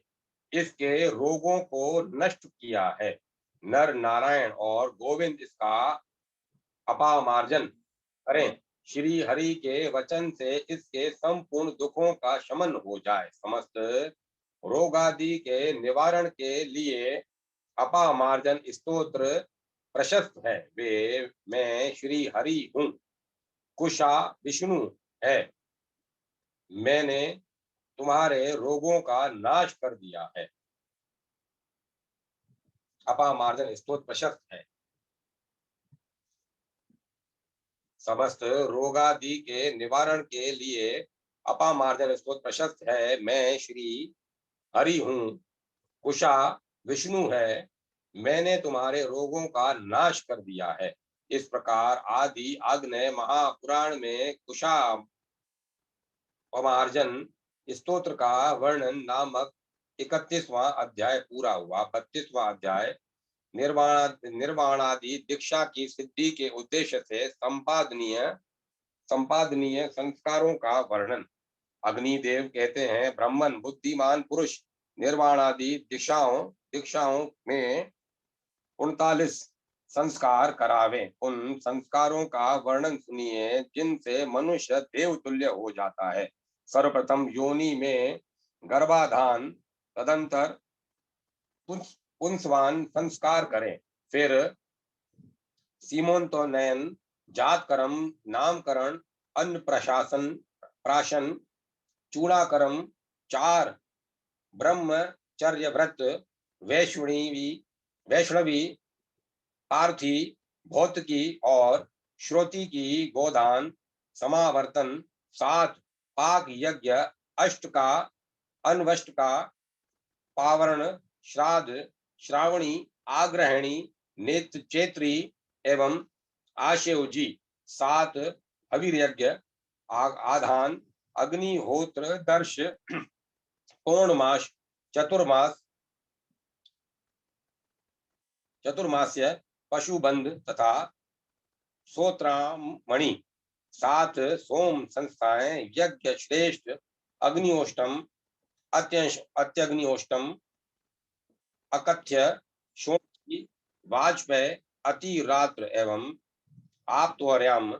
इसके रोगों को नष्ट किया है। नर नारायण और गोविंद इसका अपामार्जन करें। श्री हरि के वचन से इसके संपूर्ण दुखों का शमन हो जाए। समस्त रोगादि के निवारण के लिए अपामार्जन स्तोत्र प्रशस्त है। वे मैं श्री हरि हूँ, कुशा विष्णु है। मैंने तुम्हारे रोगों का नाश कर दिया है। अपामार्जन स्तोत्र प्रशस्त है। समस्त रोगादि के निवारण के लिए अपामार्जन स्तोत्र प्रशस्त है। मैं श्री हरि हूँ, कुशा विष्णु है। मैंने तुम्हारे रोगों का नाश कर दिया है। इस प्रकार आदि आग्नेय महापुराण में कुशा अपामार्जन स्तोत्र का वर्णन नामक 31वां अध्याय पूरा हुआ। 32वां अध्याय निर्वाणादि दीक्षा की सिद्धि के उद्देश्य से संपादनीय संस्कारों का वर्णन। अग्निदेव कहते हैं, ब्राह्मण बुद्धिमान पुरुष निर्वाणादि दीक्षाओं में 39 संस्कार करावे। उन संस्कारों का वर्णन सुनिए जिनसे मनुष्य देवतुल्य हो जाता है। सर्वप्रथम योनि में गर्भाधान, तदंतर पुंसवान संस्कार करें। फिर सीमोन्तोन्नयन, जातकर्म, नामकरण, अन्न प्राशन, चूड़ाकर्म, चार ब्रह्मचर्य व्रत, वैष्णवी, पार्थी, भौतिकी और श्रोति की गोदान, समावर्तन, 7 पाक यज्ञ, अष्ट का अनवष्ट का पावरण, श्राद्ध, श्रावणी, आग्रहणी, नेत्र चेत्री एवं आशेवजी, 7 हविर्यज्ञ, आधान, अग्निहोत्र, दर्श, पौर्णमास, चतुर्मास्य, पशुबंध तथा सोत्रामणि, 7 सोम संस्थाएं, यज्ञ श्रेष्ठ, अग्निहोष्टम, अत्यग्निहोष्टम, अकथ्य, शोची, वाजपेय, अति रात्र एवं आप्तवर्याम,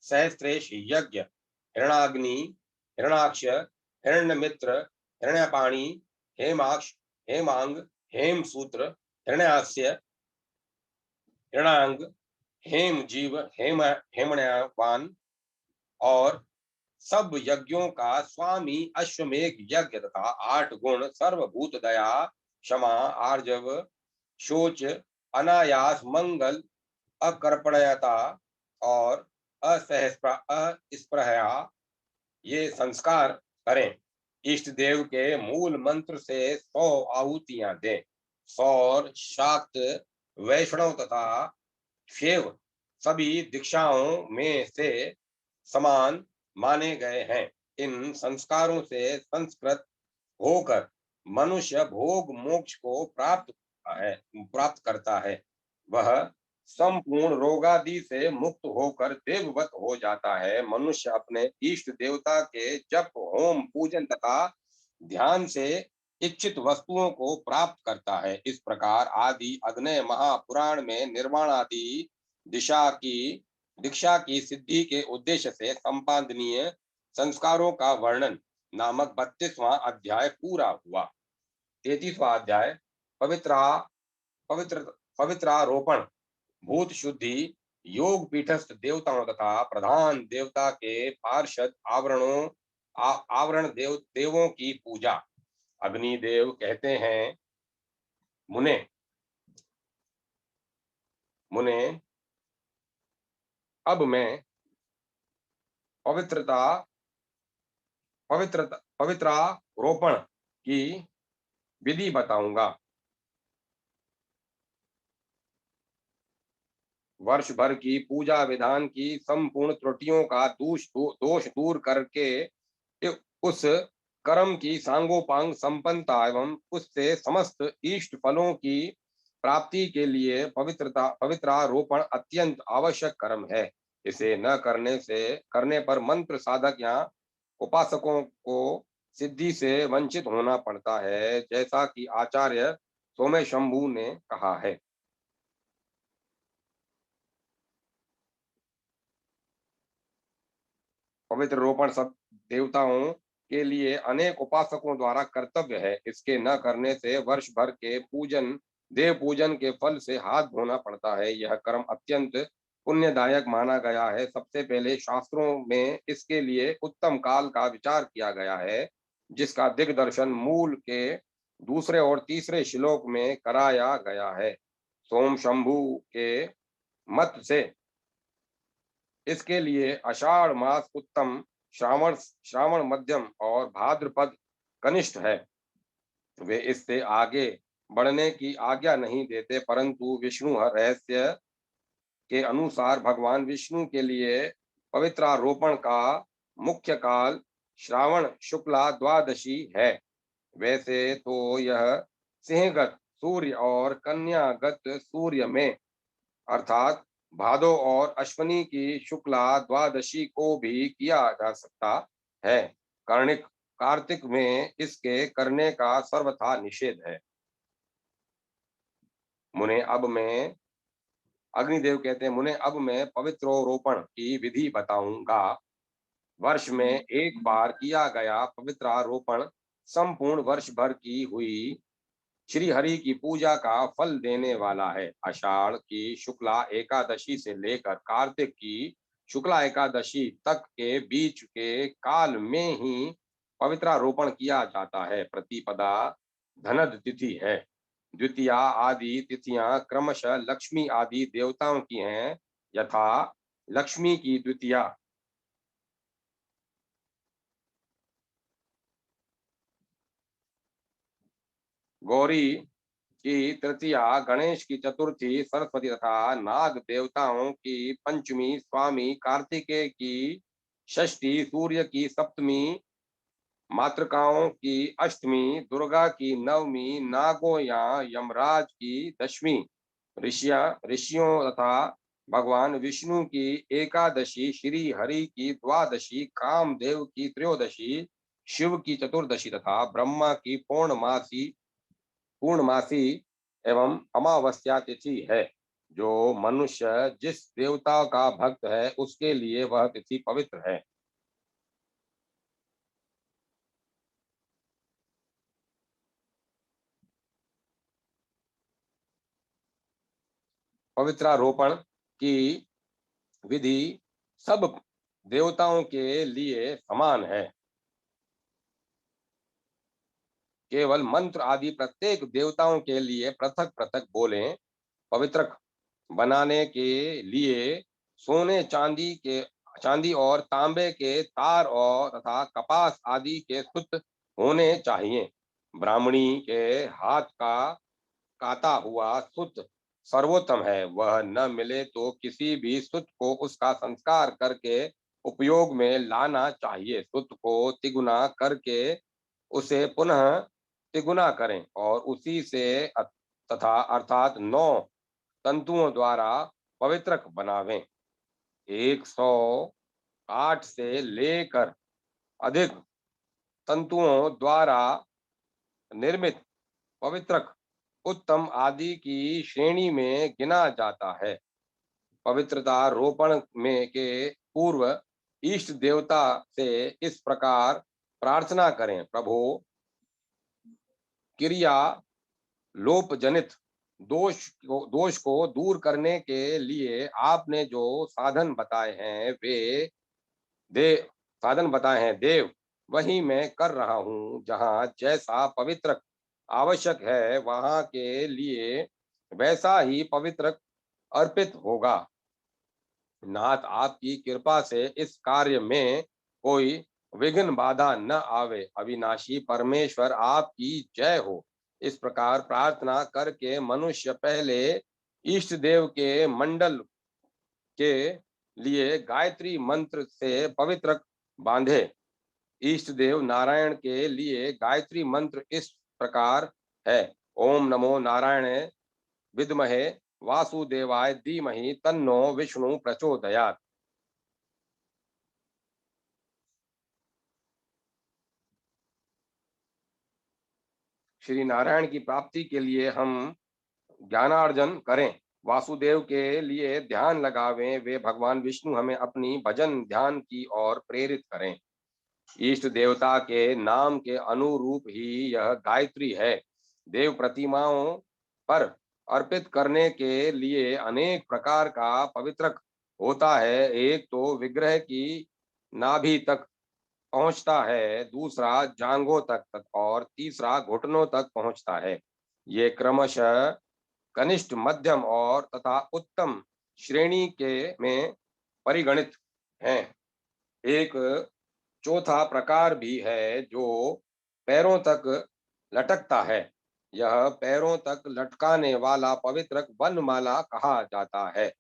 सहस्त्रेश यज्ञ, हिरणाग्नि, हिरणाक्ष, हिरण्यमित्र, हिरण्यपाणी, हेमाक्ष, हेमांग, हेमसूत्र, हिरण्यास्य, हिरणांग, हेम जीव, हेमण्यवान और सब यज्ञों का स्वामी अश्वमेघ यज्ञ तथा 8 गुण सर्वभूत दया, क्षमा, आर्जव, शोच, अनायास, मंगल, अकर्पणयता और अस्पृहया ये संस्कार करें। इष्ट देव के मूल मंत्र से 100 आहुतियां दें। सौर, शाक्त, वैष्णव तथा शैव सभी दीक्षाओं में से समान माने गए हैं। इन संस्कारों से संस्कृत होकर मनुष्य भोग मोक्ष को प्राप्त करता है। वह संपूर्ण रोगादि से मुक्त होकर देववत हो जाता है। मनुष्य अपने इष्ट देवता के जप, होम, पूजन तथा ध्यान से इच्छित वस्तुओं को प्राप्त करता है। इस प्रकार आदि अग्नेय महापुराण में निर्वाण आदि दीक्षा की सिद्धि के उद्देश्य से संपादनीय संस्कारों का वर्णन नामक 32वां अध्याय पूरा हुआ। 33वां अध्याय पवित्रारोपण, भूत शुद्धि, योग पीठस्थ देवताओं तथा प्रधान देवता के पार्षद आवरण देवों की पूजा। अग्निदेव कहते हैं, मुने अब मैं पवित्रारोपण की विधि बताऊंगा। वर्ष भर की पूजा विधान की संपूर्ण त्रुटियों का दोष दूर करके उस कर्म की सांगोपांग संपन्नता एवं उससे समस्त इष्ट फलों की प्राप्ति के लिए पवित्रारोपण अत्यंत आवश्यक कर्म है। इसे न करने पर मंत्र साधक या उपासकों को सिद्धि से वंचित होना पड़ता है, जैसा कि आचार्य सोमेशंभु ने कहा है। पवित्र रोपण सब देवताओं के लिए अनेक उपासकों द्वारा कर्तव्य है। इसके न करने से वर्ष भर के देव पूजन के फल से हाथ धोना पड़ता है। यह कर्म अत्यंत पुण्यदायक माना गया है। सबसे पहले शास्त्रों में इसके लिए उत्तम काल का विचार किया गया है, जिसका दिग्दर्शन मूल के दूसरे और तीसरे श्लोक में कराया गया है। सोम शंभु के मत से इसके लिए आषाढ़ मास उत्तम, श्रावण श्रावण मध्यम और भाद्रपद कनिष्ठ है। वे इससे आगे बढ़ने की आज्ञा नहीं देते, परंतु विष्णु रहस्य के अनुसार भगवान विष्णु के लिए पवित्रारोपण का मुख्य काल श्रावण शुक्ला द्वादशी है। वैसे तो यह सिंहगत सूर्य और कन्यागत सूर्य में अर्थात भादो और अश्विनी की शुक्ला द्वादशी को भी किया जा सकता है। कर्णिक कार्तिक में इसके करने का सर्वथा निषेध है। मुने अब मैं अग्निदेव कहते हैं, मुने अब मैं पवित्रोरोपण की विधि बताऊंगा। वर्ष में एक बार किया गया पवित्रारोपण संपूर्ण वर्ष भर की हुई श्री हरि की पूजा का फल देने वाला है। आषाढ़ की शुक्ला एकादशी से लेकर कार्तिक की शुक्ला एकादशी तक के बीच के काल में ही पवित्रारोपण किया जाता है। प्रतिपदा धनद तिथि है। द्वितीया आदि तिथियां क्रमशः लक्ष्मी आदि देवताओं की हैं, यथा लक्ष्मी की द्वितीया गौरी की तृतीया, गणेश की चतुर्थी, सरस्वती तथा नाग देवताओं की पंचमी, स्वामी कार्तिकेय की षष्ठी, सूर्य की सप्तमी, मातृकाओं की अष्टमी, दुर्गा की नवमी, नागों या यमराज की दशमी, ऋषियों तथा भगवान विष्णु की एकादशी, श्री हरि की द्वादशी, कामदेव की त्रयोदशी, शिव की चतुर्दशी तथा ब्रह्मा की पूर्णमासी एवं अमावस्या तिथि है। जो मनुष्य जिस देवता का भक्त है उसके लिए वह तिथि पवित्र है। पवित्रारोपण की विधि सब देवताओं के लिए समान है। केवल मंत्र आदि प्रत्येक देवताओं के लिए पृथक पृथक बोलें। पवित्र बनाने के लिए सोने चांदी और तांबे के तार और तथा कपास आदि के सूत होने चाहिए। ब्राह्मणी के हाथ का काता हुआ सूत सर्वोत्तम है। वह न मिले तो किसी भी सूत को उसका संस्कार करके उपयोग में लाना चाहिए। सूत को तिगुना करके उसे पुनः तिगुना करें और उसी से तथा अर्थात 9 तंतुओं द्वारा पवित्रक बनावें। 108 से लेकर अधिक तंतुओं द्वारा निर्मित पवित्रक उत्तम आदि की श्रेणी में गिना जाता है। पवित्रता रोपण में के पूर्व इष्ट देवता से इस प्रकार प्रार्थना करें, प्रभु क्रिया लोप जनित दोष को दूर करने के लिए आपने जो साधन बताए हैं दे साधन बताए हैं देव, वही मैं कर रहा हूँ। जहाँ जैसा पवित्र आवश्यक है वहां के लिए वैसा ही पवित्र अर्पित होगा। नाथ, आपकी कृपा से इस कार्य में कोई विघ्न बाधा न आवे। अविनाशी परमेश्वर आपकी जय हो। इस प्रकार प्रार्थना करके मनुष्य पहले इष्ट देव के मंडल के लिए गायत्री मंत्र से पवित्र बांधे। इष्ट देव नारायण के लिए गायत्री मंत्र इस प्रकार है, ओम नमो नारायण विद्महे वासुदेवाय धीमहि तन्नो विष्णु प्रचोदयात्। श्री नारायण की प्राप्ति के लिए हम ज्ञानार्जन करें, वासुदेव के लिए ध्यान लगावें, वे भगवान विष्णु हमें अपनी भजन ध्यान की ओर प्रेरित करें। इष्ट देवता के नाम के अनुरूप ही यह गायत्री है। देव प्रतिमाओं पर अर्पित करने के लिए अनेक प्रकार का पवित्रक होता है। एक तो विग्रह की नाभि तक पहुंचता है, दूसरा जांघों तक और तीसरा घुटनों तक पहुंचता है। ये क्रमशः कनिष्ठ, मध्यम और तथा उत्तम श्रेणी के में परिगणित हैं। एक चौथा प्रकार भी है जो पैरों तक लटकता है। यह पैरों तक लटकाने वाला पवित्रक वनमाला कहा जाता है।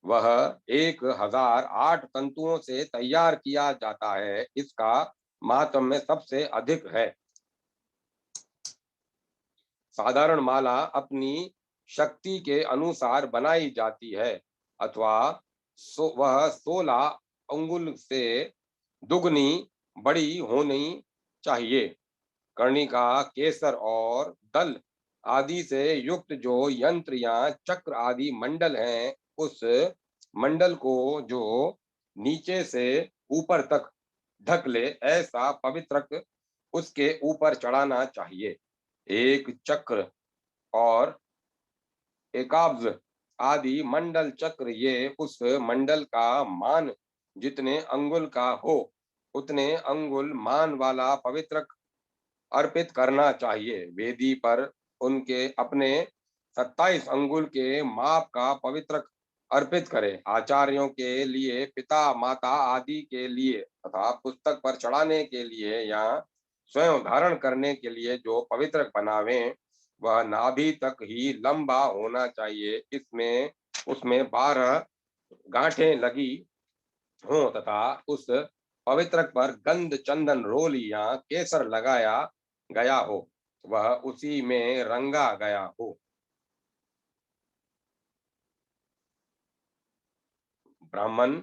वह 1008 तंतुओं से तैयार किया जाता है। इसका माहात्म्य सबसे अधिक है। साधारण माला अपनी शक्ति के अनुसार बनाई जाती है अथवा वह 16 अंगुल से दुगनी बड़ी होनी चाहिए। कर्णिका, केसर और दल आदि से युक्त जो यंत्र या चक्र आदि मंडल हैं, उस मंडल को जो नीचे से ऊपर तक ढक ले, ऐसा पवित्रक उसके ऊपर चढ़ाना चाहिए। एक चक्र और एकाब्ज आदि मंडल चक्र, ये उस मंडल का मान जितने अंगुल का हो उतने अंगुल मान वाला पवित्रक अर्पित करना चाहिए। वेदी पर उनके अपने 27 अंगुल के माप का पवित्रक अर्पित करें। आचार्यों के लिए, पिता माता आदि के लिए तथा पुस्तक पर चढ़ाने के लिए या स्वयं धारण करने के लिए जो पवित्रक बनावें, वह नाभि तक ही लंबा होना चाहिए। इसमें उसमें 12 गांठें लगी हों तथा उस पवित्रक पर गंध, चंदन, रोली या केसर लगाया गया हो, वह उसी में रंगा गया हो। ब्राह्मण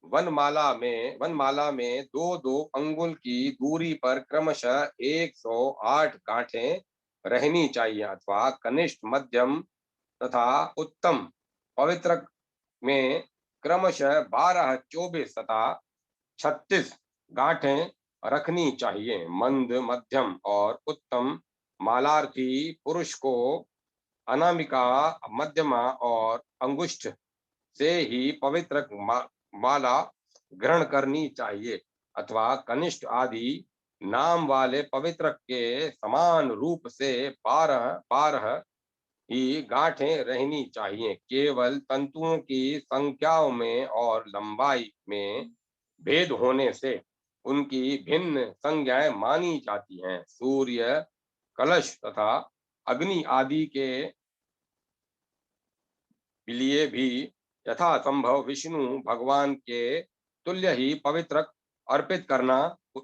वनमाला में दो दो अंगुल की दूरी पर क्रमशः 108 गांठें रहनी चाहिए अथवा कनिष्ठ, मध्यम तथा उत्तम पवित्रक में क्रमशः 12, 24 तथा 36 गांठें रखनी चाहिए। मंद, मध्यम और उत्तम मालार्थी पुरुष को अनामिका, मध्यमा और अंगुष्ठ से ही पवित्र माला ग्रहण करनी चाहिए अथवा कनिष्ठ आदि नाम वाले पवित्रक के समान रूप से 12 ही गांठें रहनी चाहिए। केवल तंतुओं की संख्याओं में और लंबाई में भेद होने से उनकी भिन्न संज्ञाएं मानी जाती हैं। सूर्य, कलश तथा अग्नि आदि के लिए भी यथासंभव विष्णु भगवान के तुल्य ही पवित्रक अर्पित करना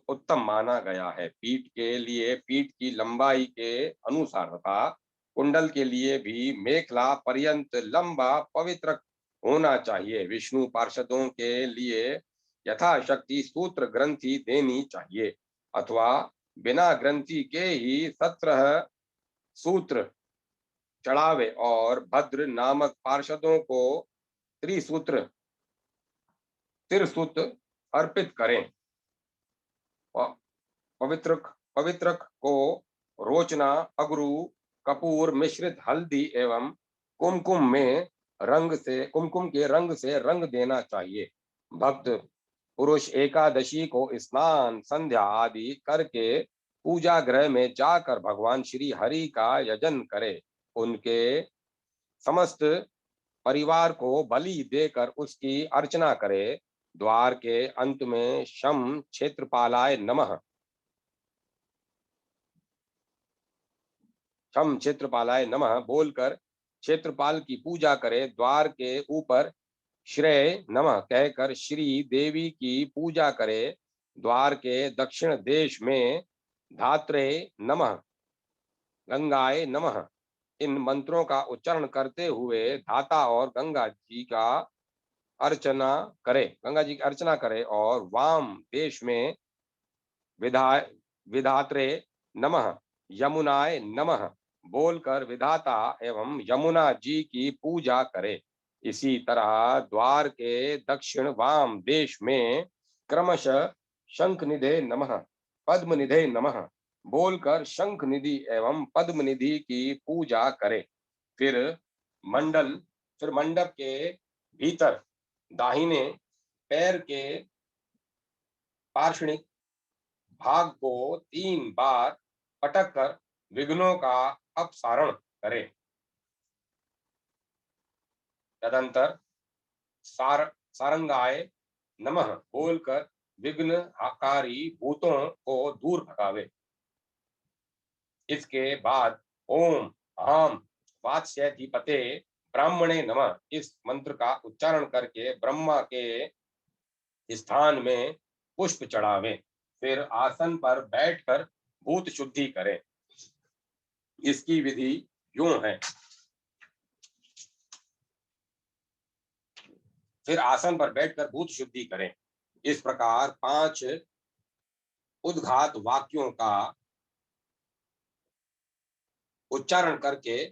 उत्तम माना गया है। पीठ के लिए पीठ की लंबाई के अनुसार तथा कुंडल के लिए भी मेखला पर्यंत लंबा पवित्रक होना चाहिए। विष्णु पार्षदों के लिए यथाशक्ति सूत्र ग्रंथि देनी चाहिए अथवा बिना ग्रंथि के ही 17 सूत्र चढ़ावे और भद्र नामक पार्षदों को त्रिसूत्र तिरसूत अर्पित करें। पवित्रक को रोचना, अगरू, कपूर मिश्रित हल्दी एवं कुमकुम के रंग से रंग देना चाहिए। भक्त पुरुष एकादशी को स्नान, संध्या आदि करके पूजा गृह में जाकर भगवान श्री हरि का यजन करे। उनके समस्त परिवार को बलि देकर उसकी अर्चना करे। द्वार के अंत में शम क्षेत्रपालाय नमः, शम क्षेत्रपालाय नमः बोलकर क्षेत्रपाल की पूजा करे। द्वार के ऊपर श्रेय नमः कहकर श्री देवी की पूजा करे। द्वार के दक्षिण देश में धात्रे नमः, गंगाए नमः, इन मंत्रों का उच्चारण करते हुए धाता और गंगा जी का अर्चना करे, गंगा जी की अर्चना करे और वाम देश में विधा विधात्रे नमः, यमुनाय नमः बोलकर विधाता एवं यमुना जी की पूजा करे। इसी तरह द्वार के दक्षिण वाम देश में क्रमशः शंख निधे नमः, पद्म निधे नमः बोलकर शंख निधि एवं पद्म निधि की पूजा करे। फिर मंडल फिर मंडप के भीतर दाहिने पैर के पार्श्वनिक भाग को 3 बार पटक कर विघ्नों का अपसारण करे। तदंतर सारंगाय नमः बोलकर विघ्नकारी भूतों को दूर भगावे। इसके बाद ओम आम वात्स्यधिपते ब्राह्मणे नमः इस मंत्र का उच्चारण करके ब्रह्मा के स्थान में पुष्प चढ़ावे। फिर आसन पर बैठकर भूत शुद्धि करें। इसकी विधि यूं है। फिर आसन पर बैठकर भूत शुद्धि करें। इस प्रकार 5 उद्घात वाक्यों का उच्चारण करके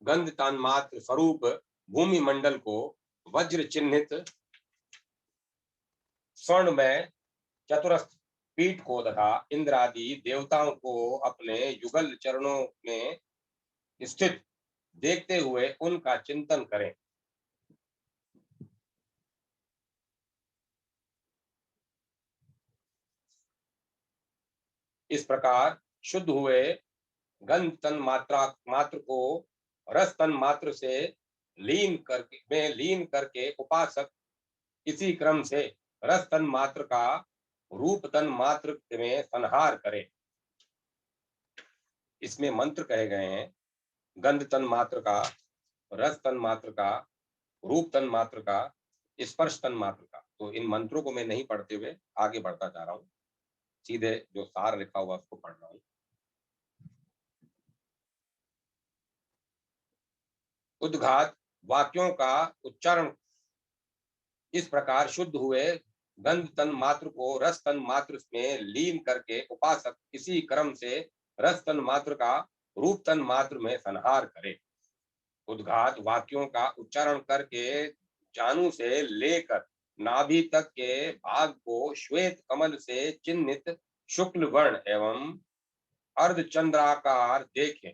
गंध तन्मात्र स्वरूप भूमि मंडल को वज्र चिन्हित स्वर्ण में चतुरस्र पीठ को तथा इंद्रादि देवताओं को अपने युगल चरणों में स्थित देखते हुए उनका चिंतन करें। इस प्रकार शुद्ध हुए गंध तन मात्र को रस तन मात्र से लीन करके उपासक इसी क्रम से रस तन मात्र का रूप तन मात्र में संहार करे। इसमें मंत्र कहे गए हैं गंध तन मात्र का, रस तन मात्र का, रूप तन मात्र का, स्पर्श तन मात्र का। तो इन मंत्रों को मैं नहीं पढ़ते हुए आगे बढ़ता जा रहा हूं, सीधे जो सार लिखा हुआ उसको पढ़ रहा हूं। उद्घात वाक्यों का उच्चारण इस प्रकार शुद्ध हुए गंध तन मात्र को रस तन मात्र में लीन करके उपासक इसी क्रम से रस तन मात्र का रूप तन मात्र में संहार करे। उद्घात वाक्यों का उच्चारण करके जानू से लेकर नाभि तक के भाग को श्वेत कमल से चिन्हित शुक्ल वर्ण एवं अर्धचंद्राकार देखें।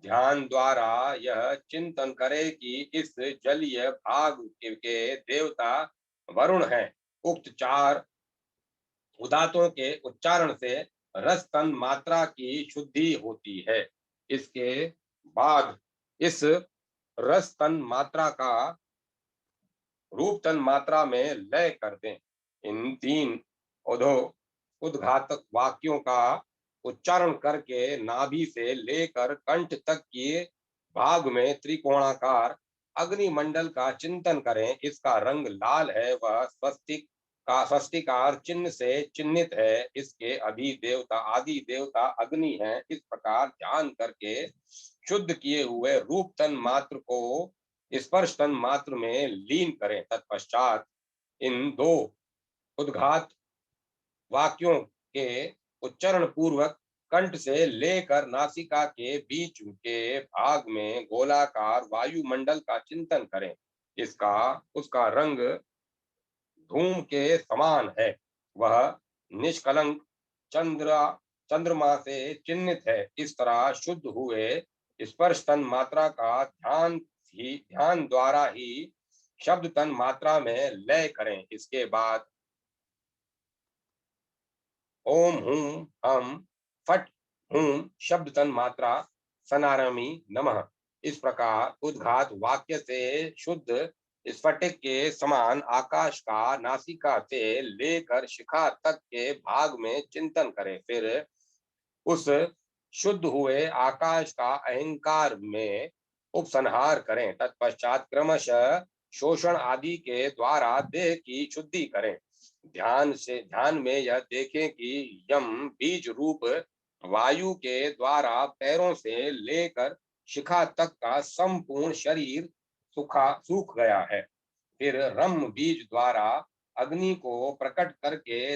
ध्यान द्वारा यह चिंतन करे कि इस जलीय भाग के देवता वरुण है। उक्त 4 उदातों के उच्चारण से रस तन मात्रा की शुद्धि होती है। इसके बाद इस रस तन मात्रा का रूप तन मात्रा में लय कर दें। इन 3 उद्घातक वाक्यों का उच्चारण करके नाभि से लेकर कंठ तक के भाग में त्रिकोणाकार अग्निमंडल का चिंतन करें। इसका रंग लाल है, वह स्वस्तिकार चिन्ह से चिन्हित है। इसके आदि देवता अग्नि है। इस प्रकार ध्यान करके शुद्ध किए हुए रूप तन मात्र को स्पर्श तन मात्र में लीन करें। तत्पश्चात इन 2 उद्घात वाक्यों के उच्चारण पूर्वक कंठ से लेकर नासिका के बीच के भाग में गोलाकार वायुमंडल का चिंतन करें। उसका रंग धूम के समान है। वह निष्कलंक चंद्रमा से चिन्हित है। इस तरह शुद्ध हुए स्पर्श तन मात्रा का ध्यान द्वारा ही शब्द तन मात्रा में लय करें। इसके बाद ओम हूं हम फट हूं शब्द तन मात्रा सनारमी नमः इस प्रकार उद्घात वाक्य से शुद्ध स्फटिक के समान आकाश का नासिका से लेकर शिखा तक के भाग में चिंतन करें। फिर उस शुद्ध हुए आकाश का अहंकार में उपसंहार करें। तत्पश्चात क्रमशः शोषण आदि के द्वारा देह की शुद्धि करें। ध्यान में यह देखें कि यम बीज रूप वायु के द्वारा पैरों से लेकर शिखा तक का संपूर्ण शरीर सूख गया है। फिर रम बीज द्वारा अग्नि को प्रकट करके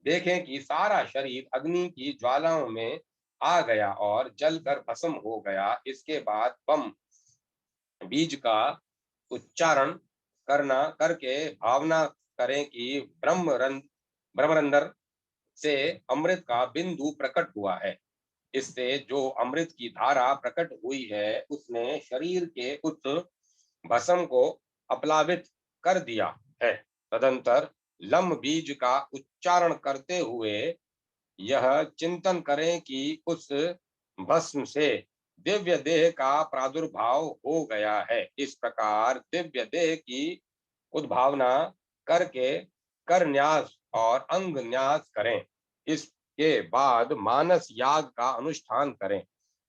देखें कि सारा शरीर अग्नि की ज्वालाओं में आ गया और जलकर भस्म हो गया। इसके बाद बम बीज का उच्चारण करना करके भावना करें कि ब्रह्मरंध्र से अमृत का बिंदु प्रकट हुआ है। इससे जो अमृत की धारा प्रकट हुई है उसने शरीर के उस भस्म को अपलावित कर दिया है। तदंतर लम बीज का उच्चारण करते हुए यह चिंतन करें कि उस भस्म से दिव्य देह का प्रादुर्भाव हो गया है। इस प्रकार दिव्य देह की उद्भावना करके कर न्यास और अंग न्यास करें। इसके बाद मानस याग का अनुष्ठान करें।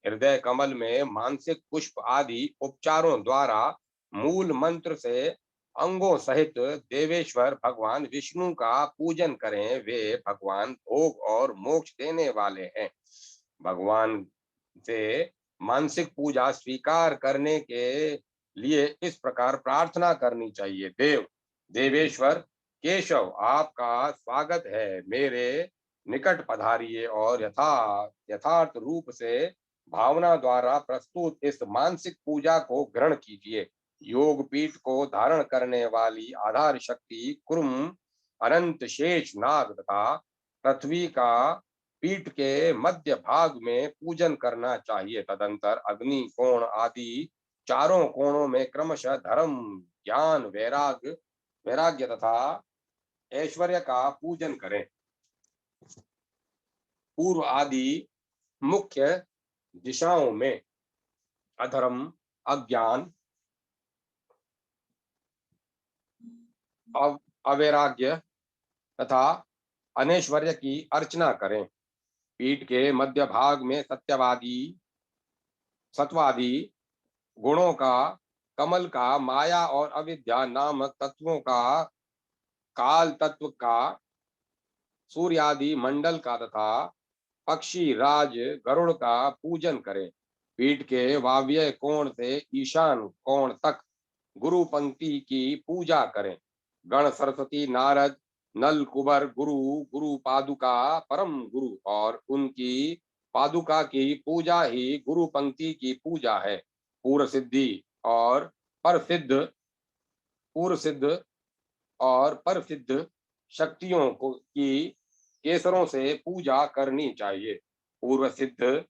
हृदय कमल में मानसिक पुष्प आदि उपचारों द्वारा मूल मंत्र से अंगों सहित देवेश्वर भगवान विष्णु का पूजन करें। वे भगवान भोग और मोक्ष देने वाले हैं। भगवान से मानसिक पूजा स्वीकार करने के लिए इस प्रकार प्रार्थना करनी चाहिए। देवेश्वर केशव, आपका स्वागत है। मेरे निकट पधारिए और यथार्थ रूप से भावना द्वारा प्रस्तुत इस मानसिक पूजा को ग्रहण कीजिए। योग पीठ को धारण करने वाली आधार शक्ति कुर्म अनंत शेष नाग तथा पृथ्वी का पीठ के मध्य भाग में पूजन करना चाहिए। तदंतर अग्नि कोण आदि चारों कोणों में क्रमशः धर्म, ज्ञान, वैराग्य तथा ऐश्वर्य का पूजन करें। पूर्व आदि मुख्य दिशाओं में अधर्म, अज्ञान, अवैराग्य तथा अनैश्वर्य की अर्चना करें। पीठ के मध्य भाग में सत्वादि गुणों का, कमल का, माया और अविद्या नामक तत्वों का, काल तत्व का, सूर्यादि मंडल का तथा पक्षी राज गरुड़ का पूजन करें। पीठ के वाव्य कोण से ईशान कोण तक गुरु पंक्ति की पूजा करें। गण सरस्वती, नारद, नल, कुबर, गुरु, गुरु पादुका, परम गुरु और उनकी पादुका की पूजा ही गुरु पंक्ति की पूजा है। पूर्व सिद्धि और पूर्व सिद्ध और परसिद्ध शक्तियों को की केसरों से पूजा करनी चाहिए। पूर्व सिद्ध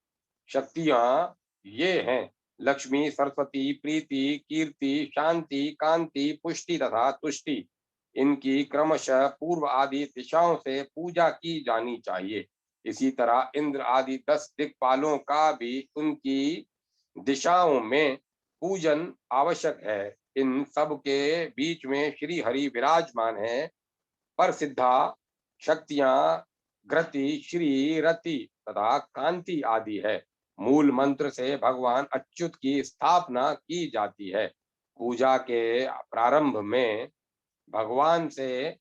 शक्तियां ये हैं: लक्ष्मी, सरस्वती, प्रीति, कीर्ति, शांति, कांति, पुष्टि तथा तुष्टि। इनकी क्रमशः पूर्व आदि दिशाओं से पूजा की जानी चाहिए। इसी तरह इंद्र आदि 10 दिक्पालों का भी उनकी दिशाओं में पूजन आवश्यक है। इन सब के बीच में श्री हरि विराजमान है। पर सिद्धा शक्तियां घृति, श्री, रति तथा कांति आदि है। मूल मंत्र से भगवान अच्युत की स्थापना की जाती है। पूजा के प्रारंभ में भगवान से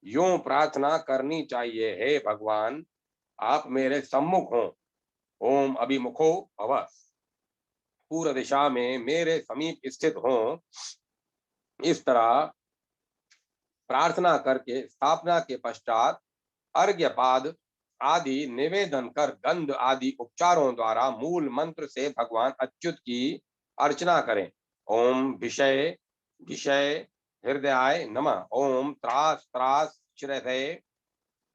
यूं प्रार्थना करनी चाहिए: हे भगवान, आप मेरे सम्मुख हों। ओम अभिमुखो भव। पूर्व दिशा में मेरे समीप स्थित हों। इस तरह प्रार्थना करके स्थापना के पश्चात अर्घ्यपाद आदि निवेदन कर गंध आदि उपचारों द्वारा मूल मंत्र से भगवान अच्युत की अर्चना करें। ओम विषय विषय हृदयाय नमः। ओम त्रास त्रास श्रय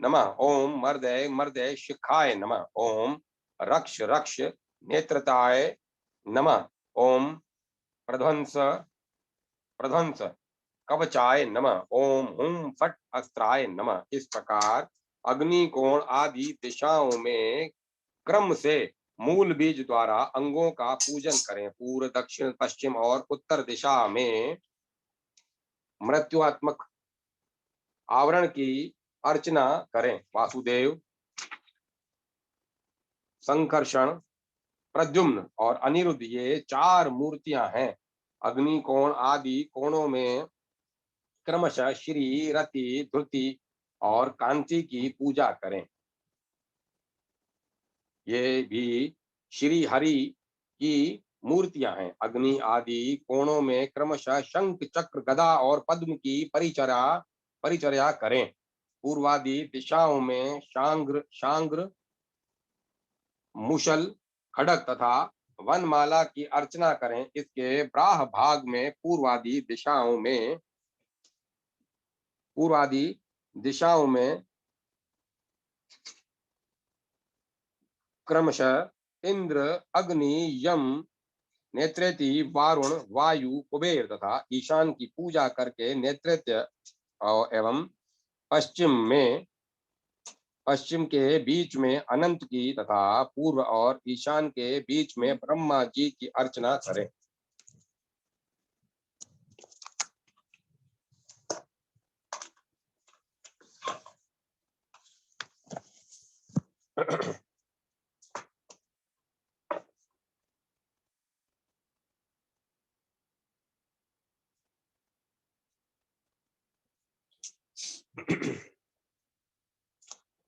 नमः। ओम मर्दय मर्दय शिखाय नमः। ओम रक्ष रक्ष नेत्रताय नमः। ओम प्रध्वंस प्रध्वंस कवचाय नमः। ओम हुम फट अस्त्राय नमः। इस प्रकार अग्नि कोण आदि दिशाओं में क्रम से मूल बीज द्वारा अंगों का पूजन करें। पूर्व, दक्षिण, पश्चिम और उत्तर दिशा में मृत्युआत्मक आवरण की अर्चना करें। वासुदेव, संकर्षण, प्रद्युम्न और अनिरुद्ध ये 4 मूर्तियां हैं। अग्नि कोण आदि कोणों में क्रमशः श्री, रति, धृति और कांति की पूजा करें। ये भी श्री हरि की मूर्तियां हैं। अग्नि आदि कोणों में क्रमशः शंख चक्र गदा और पद्म की परिचर्या करें। पूर्वादि दिशाओं में शांग्र शांग्र मुशल खड़ग तथा वनमाला की अर्चना करें। इसके ब्राह भाग में पूर्वादि दिशाओं में क्रमशः इंद्र, अग्नि, यम, नेत्रेति, वारुण, वायु, कुबेर तथा ईशान की पूजा करके नेतृत्व एवं पश्चिम के बीच में अनंत की तथा पूर्व और ईशान के बीच में ब्रह्मा जी की अर्चना करें।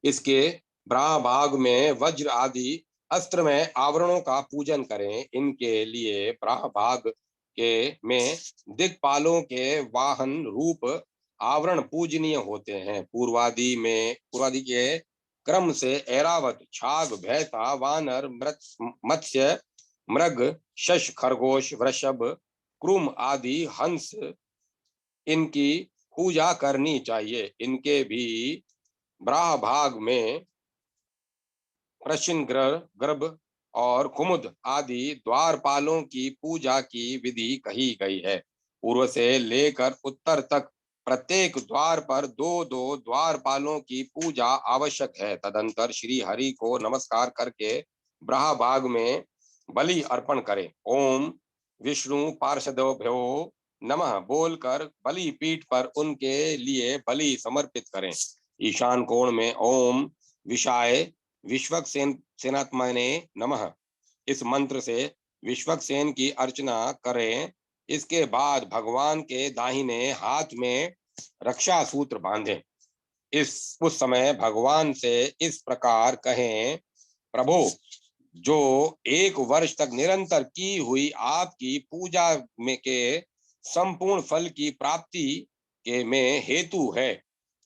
इसके ब्राह भाग में वज्र आदि अस्त्र में आवरणों का पूजन करें। इनके लिए ब्राह भाग के में दिक्पालों के वाहन रूप आवरण पूजनीय होते हैं। पूर्वादि के क्रम से ऐरावत, छाग, भैंसा, वानर, मत्स्य, मृग, शश, खरगोश, वृषभ, क्रुम आदि हंस, इनकी पूजा करनी चाहिए। इनके भी ब्राह भाग में प्रश्न, गर्भ और कुमुद आदि द्वारपालों की पूजा की विधि कही गई है। पूर्व से लेकर उत्तर तक प्रत्येक द्वार पर दो दो द्वारपालों की पूजा आवश्यक है। तदंतर श्री हरि को नमस्कार करके ब्राह भाग में बलि अर्पण करें। ओम विष्णु पार्षदभ्यो नमः बोलकर बलि पीठ पर उनके लिए बलि समर्पित करें। ईशान कोण में ओम विषाय विश्वक्सेन सेनात्मने नमः इस मंत्र से विश्वक्सेन की अर्चना करें। इसके बाद भगवान के दाहिने हाथ में रक्षा सूत्र बांधें। उस समय भगवान से इस प्रकार कहें, प्रभु, जो 1 वर्ष तक निरंतर की हुई आपकी पूजा में के संपूर्ण फल की प्राप्ति के में हेतु है,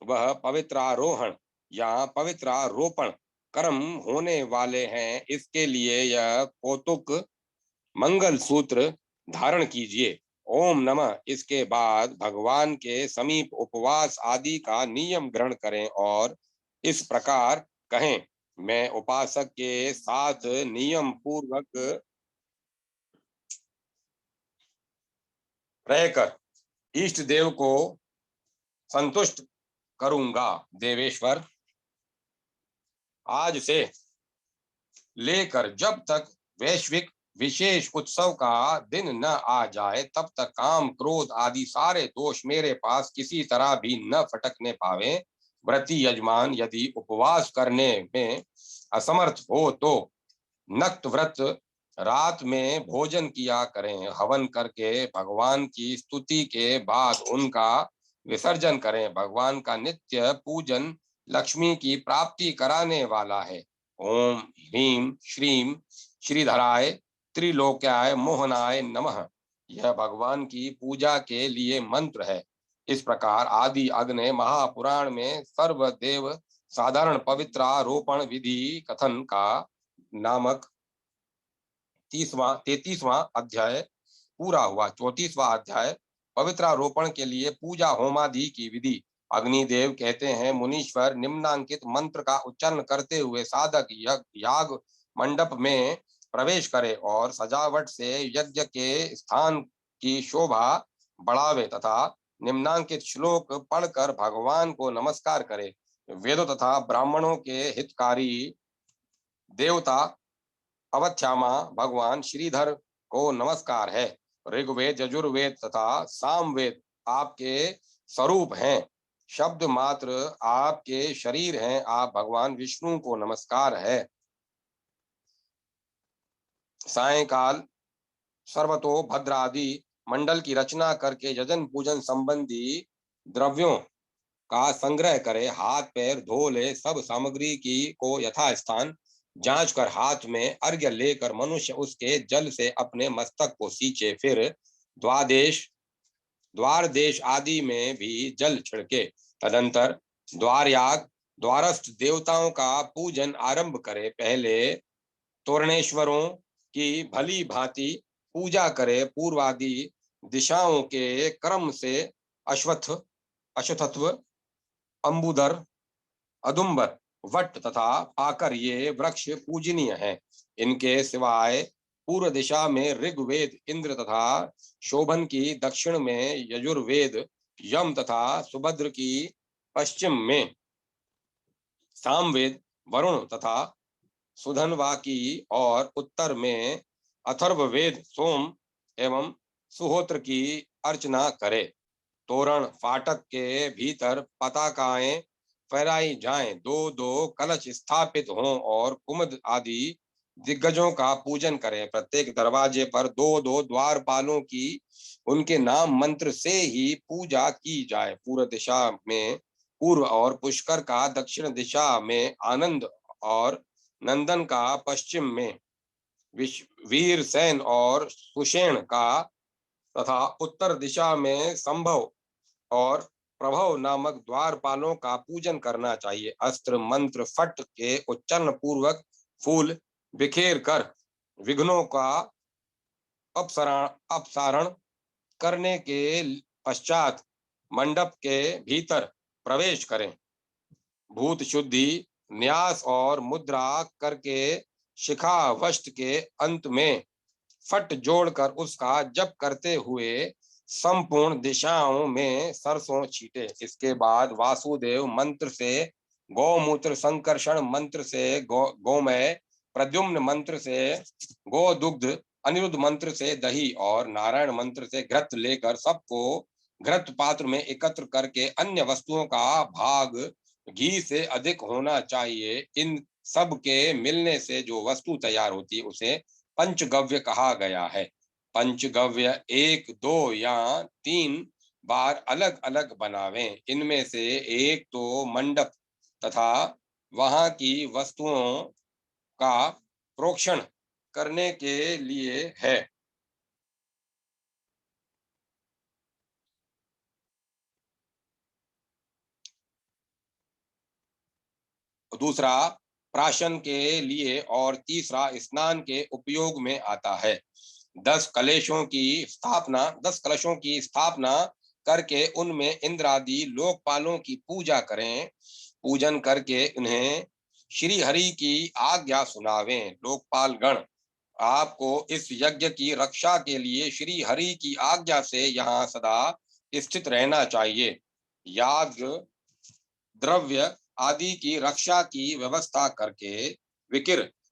वह पवित्रारोहण या पवित्रारोपण कर्म होने वाले हैं। इसके लिए यह कौतुक मंगल सूत्र धारण कीजिए। ओम नमः। इसके बाद भगवान के समीप उपवास आदि का नियम ग्रहण करें और इस प्रकार कहें, मैं उपासक के साथ नियम पूर्वक रहकर इष्ट देव को संतुष्ट करूंगा। देवेश्वर, आज से लेकर जब तक वैश्विक विशेष उत्सव का दिन न आ जाए, तब तक काम, क्रोध आदि सारे दोष मेरे पास किसी तरह भी न फटकने पावे। व्रती यजमान यदि उपवास करने में असमर्थ हो तो नक्त व्रत रात में भोजन किया करें। हवन करके भगवान की स्तुति के बाद उनका विसर्जन करें। भगवान का नित्य पूजन लक्ष्मी की प्राप्ति कराने वाला है। ओम ह्रीं श्रीं श्रीधराय त्रिलोक्याय मोहनाय नमः यह भगवान की पूजा के लिए मंत्र है। इस प्रकार आदि अग्नि महापुराण में सर्वदेव साधारण पवित्रारोपण विधि कथन का नामक 33वां अध्याय पूरा हुआ। 34वां अध्याय पवित्रारोपण के लिए पूजा होमादि की विधि। अग्निदेव कहते हैं, मुनीश्वर, निम्नांकित मंत्र का उच्चारण करते हुए साधक याग मंडप में प्रवेश करे और सजावट से यज्ञ के स्थान की शोभा बढ़ावे तथा निम्नांकित श्लोक पढ़कर भगवान को नमस्कार करे। वेदों तथा ब्राह्मणों के हितकारी देवता अवत्यामा भगवान श्रीधर को नमस्कार है। ऋग्वेद, यजुर्वेद तथा सामवेद आपके स्वरूप हैं। शब्द मात्र आपके शरीर हैं। आप भगवान विष्णु को नमस्कार है। सायंकाल सर्वतो भद्रादि मंडल की रचना करके यजन पूजन संबंधी द्रव्यों का संग्रह करे। हाथ पैर धो ले। सब सामग्री की को यथास्थान जांच कर हाथ में अर्घ्य लेकर मनुष्य उसके जल से अपने मस्तक को सींचे, फिर द्वार देश आदि में भी जल छिड़के। तदंतर द्वारस्थ देवताओं का पूजन आरंभ करे। पहले तोरणेश्वरों की भली भांति पूजा करे। पूर्वादि दिशाओं के क्रम से अश्वत्थ, अंबुदर, अदुम्बर, वट तथा पाकर ये वृक्ष पूजनीय हैं। इनके सिवाय पूर्व दिशा में ऋग्वेद इंद्र तथा शोभन की, दक्षिण में यजुर्वेद यम तथा सुभद्र की, पश्चिम में सामवेद वरुण तथा सुधनवा की, और उत्तर में अथर्ववेद सोम एवं सुहोत्र की अर्चना करे। तोरण फाटक के भीतर पताकाएं फहराई जाएं, दो दो कलश स्थापित हों और कुमुद आदि दिग्गजों का पूजन करें। प्रत्येक दरवाजे पर दो दो द्वारपालों की उनके नाम मंत्र से ही पूजा की जाए। पूर्व दिशा में पूर्व और पुष्कर का, दक्षिण दिशा में आनंद और नंदन का, पश्चिम में वीरसेन और सुषेण का तथा उत्तर दिशा में संभव और प्रभव नामक द्वारपालों का पूजन करना चाहिए। अस्त्र मंत्र फट के उच्चारण पूर्वक फूल बिखेर कर विघ्नों का अपसारण करने के पश्चात मंडप के भीतर प्रवेश करें। भूत शुद्धि, न्यास और मुद्रा करके शिखा वस्त के अंत में फट जोड़कर उसका जप करते हुए संपूर्ण दिशाओं में सरसों छीटे। इसके बाद वासुदेव मंत्र से गौमूत्र, संकर्षण मंत्र से गोमय, प्रद्युम्न मंत्र से गोदुग्ध, अनिरुद्ध मंत्र से दही और नारायण मंत्र से घृत लेकर सबको घृत पात्र में एकत्र करके अन्य वस्तुओं का भाग घी से अधिक होना चाहिए। इन सब के मिलने से जो वस्तु तैयार होती है उसे पंचगव्य कहा गया है। पंचगव्य 1, 2 या 3 बार अलग अलग बनावें। इनमें से एक तो मंडप तथा वहां की वस्तुओं का प्रोक्षण करने के लिए है। दूसरा प्राशन के लिए और तीसरा स्नान के उपयोग में आता है। 10 कलशों की स्थापना करके उनमें इंद्रादि लोकपालों की पूजा करें। पूजन करके उन्हें श्री हरि की आज्ञा सुनावें। लोकपाल गण, आपको इस यज्ञ की रक्षा के लिए श्री हरि की आज्ञा से यहाँ सदा स्थित रहना चाहिए। याग द्रव्य आदि की रक्षा की व्यवस्था करके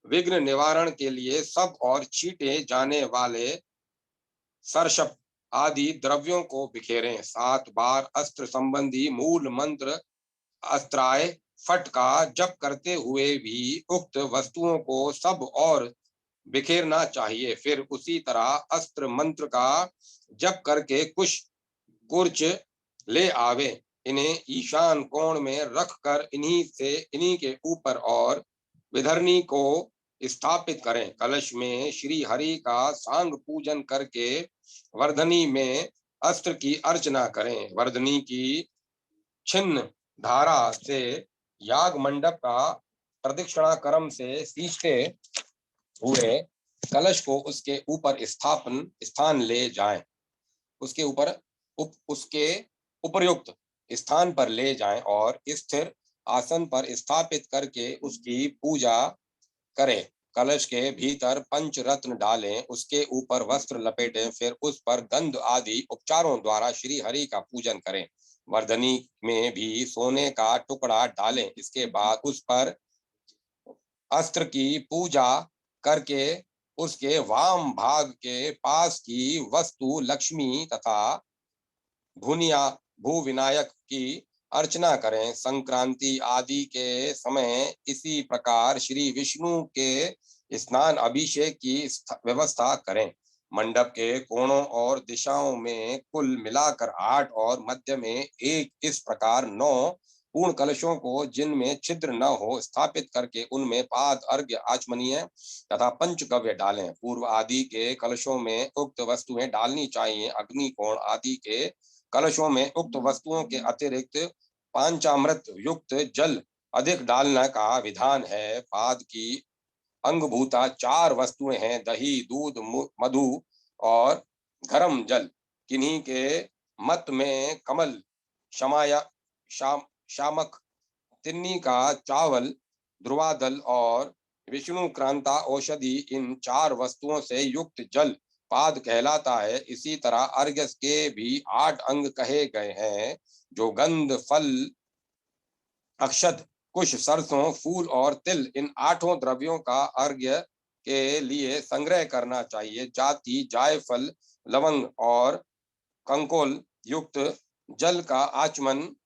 विघ्न निवारण के लिए सब और छीटे जाने वाले सरशप आदि द्रव्यों को बिखेरें। 7 बार अस्त्र संबंधी मूल मंत्र अस्त्राय फट का जप करते हुए भी उक्त वस्तुओं को सब और बिखेरना चाहिए। फिर उसी तरह अस्त्र मंत्र का जप करके कुछ कुर्च ले आवे। इन्हें ईशान कोण में रखकर इन्हीं के ऊपर और विधरणी को स्थापित करें। कलश में श्री हरि का सांग पूजन करके वर्धनी में अस्त्र की अर्चना करें। वर्धनी की छिन्न धारा से याग मंडप का प्रदक्षिणा क्रम से सींचते हुए कलश को उसके ऊपर स्थान ले जाएं। उसके उपयुक्त स्थान पर ले जाएं और स्थिर आसन पर स्थापित करके उसकी पूजा करें। कलश के भीतर पंच रत्न डालें, उसके ऊपर वस्त्र लपेटें, फिर उस पर गंध आदि उपचारों द्वारा श्री हरि का पूजन करें। वर्धनी में भी सोने का टुकड़ा डालें। इसके बाद उस पर अस्त्र की पूजा करके उसके वाम भाग के पास की वस्तु लक्ष्मी तथा भू विनायक की अर्चना करें। संक्रांति आदि के समय इसी प्रकार श्री विष्णु के स्नान अभिषेक की व्यवस्था करें। मंडप के कोणों और दिशाओं में कुल मिलाकर 8 और मध्य में 1, इस प्रकार 9 पूर्ण कलशों को जिनमें छिद्र न हो स्थापित करके उनमें पाद, अर्घ्य, आचमनीय तथा पंचगव्य डालें। पूर्व आदि के कलशों में उक्त वस्तुएं डालनी चाहिए। अग्निकोण आदि के कलशों में उक्त वस्तुओं के अतिरिक्त पंचामृत युक्त जल अधिक डालने का विधान है। पाद की अंगभूता 4 वस्तुएं हैं: दही, दूध, मधु और गर्म जल। किन्हीं के मत में कमल, शमाया, शामक, तिन्नी का चावल, ध्रुवादल और विष्णु क्रांता औषधि, इन 4 वस्तुओं से युक्त जल पाद कहलाता है। इसी तरह अर्घ्य के भी 8 अंग कहे गए हैं, जो गंध, फल, अक्षत, कुश, सरसों, फूल और तिल, इन 8 द्रव्यों का अर्घ्य के लिए संग्रह करना चाहिए। जाति, जायफल, लवंग और कंकोल युक्त जल का आचमन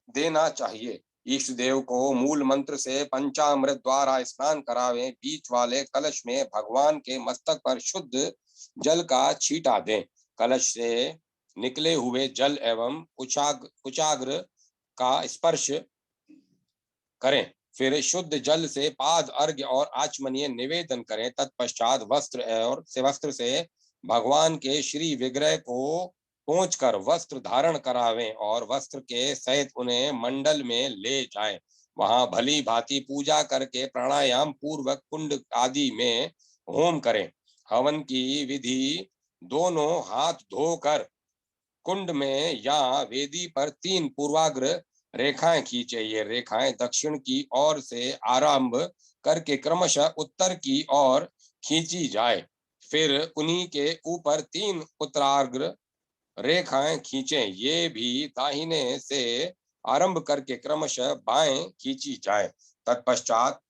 देना चाहिए। इष्ट देव को मूल मंत्र से पंचामृत द्वारा स्नान करावें। बीच वाले कलश में भगवान के मस्तक पर शुद्ध जल का छींटा दें। कलश से निकले हुए जल एवं कुचाग्र का स्पर्श करें। फिर शुद्ध जल से पाद, अर्घ्य और आचमनीय निवेदन करें। तत्पश्चात वस्त्र से भगवान के श्री विग्रह को पहुंचकर वस्त्र धारण करावें और वस्त्र के सहित उन्हें मंडल में ले जाएं। वहां भली भांति पूजा करके प्राणायाम पूर्वक कुंड आदि में होम करें। हवन की विधि: दोनों हाथ धोकर कुंड में या वेदी पर 3 पूर्वाग्र रेखाएं खींचे। ये रेखाएं दक्षिण की ओर से आरंभ करके क्रमशः उत्तर की ओर खींची जाए। फिर उन्हीं के ऊपर 3 उत्तराग्र रेखाएं खींचें। ये भी दाहिने से आरंभ करके क्रमशः बाएं खींची जाए। तत्पश्चात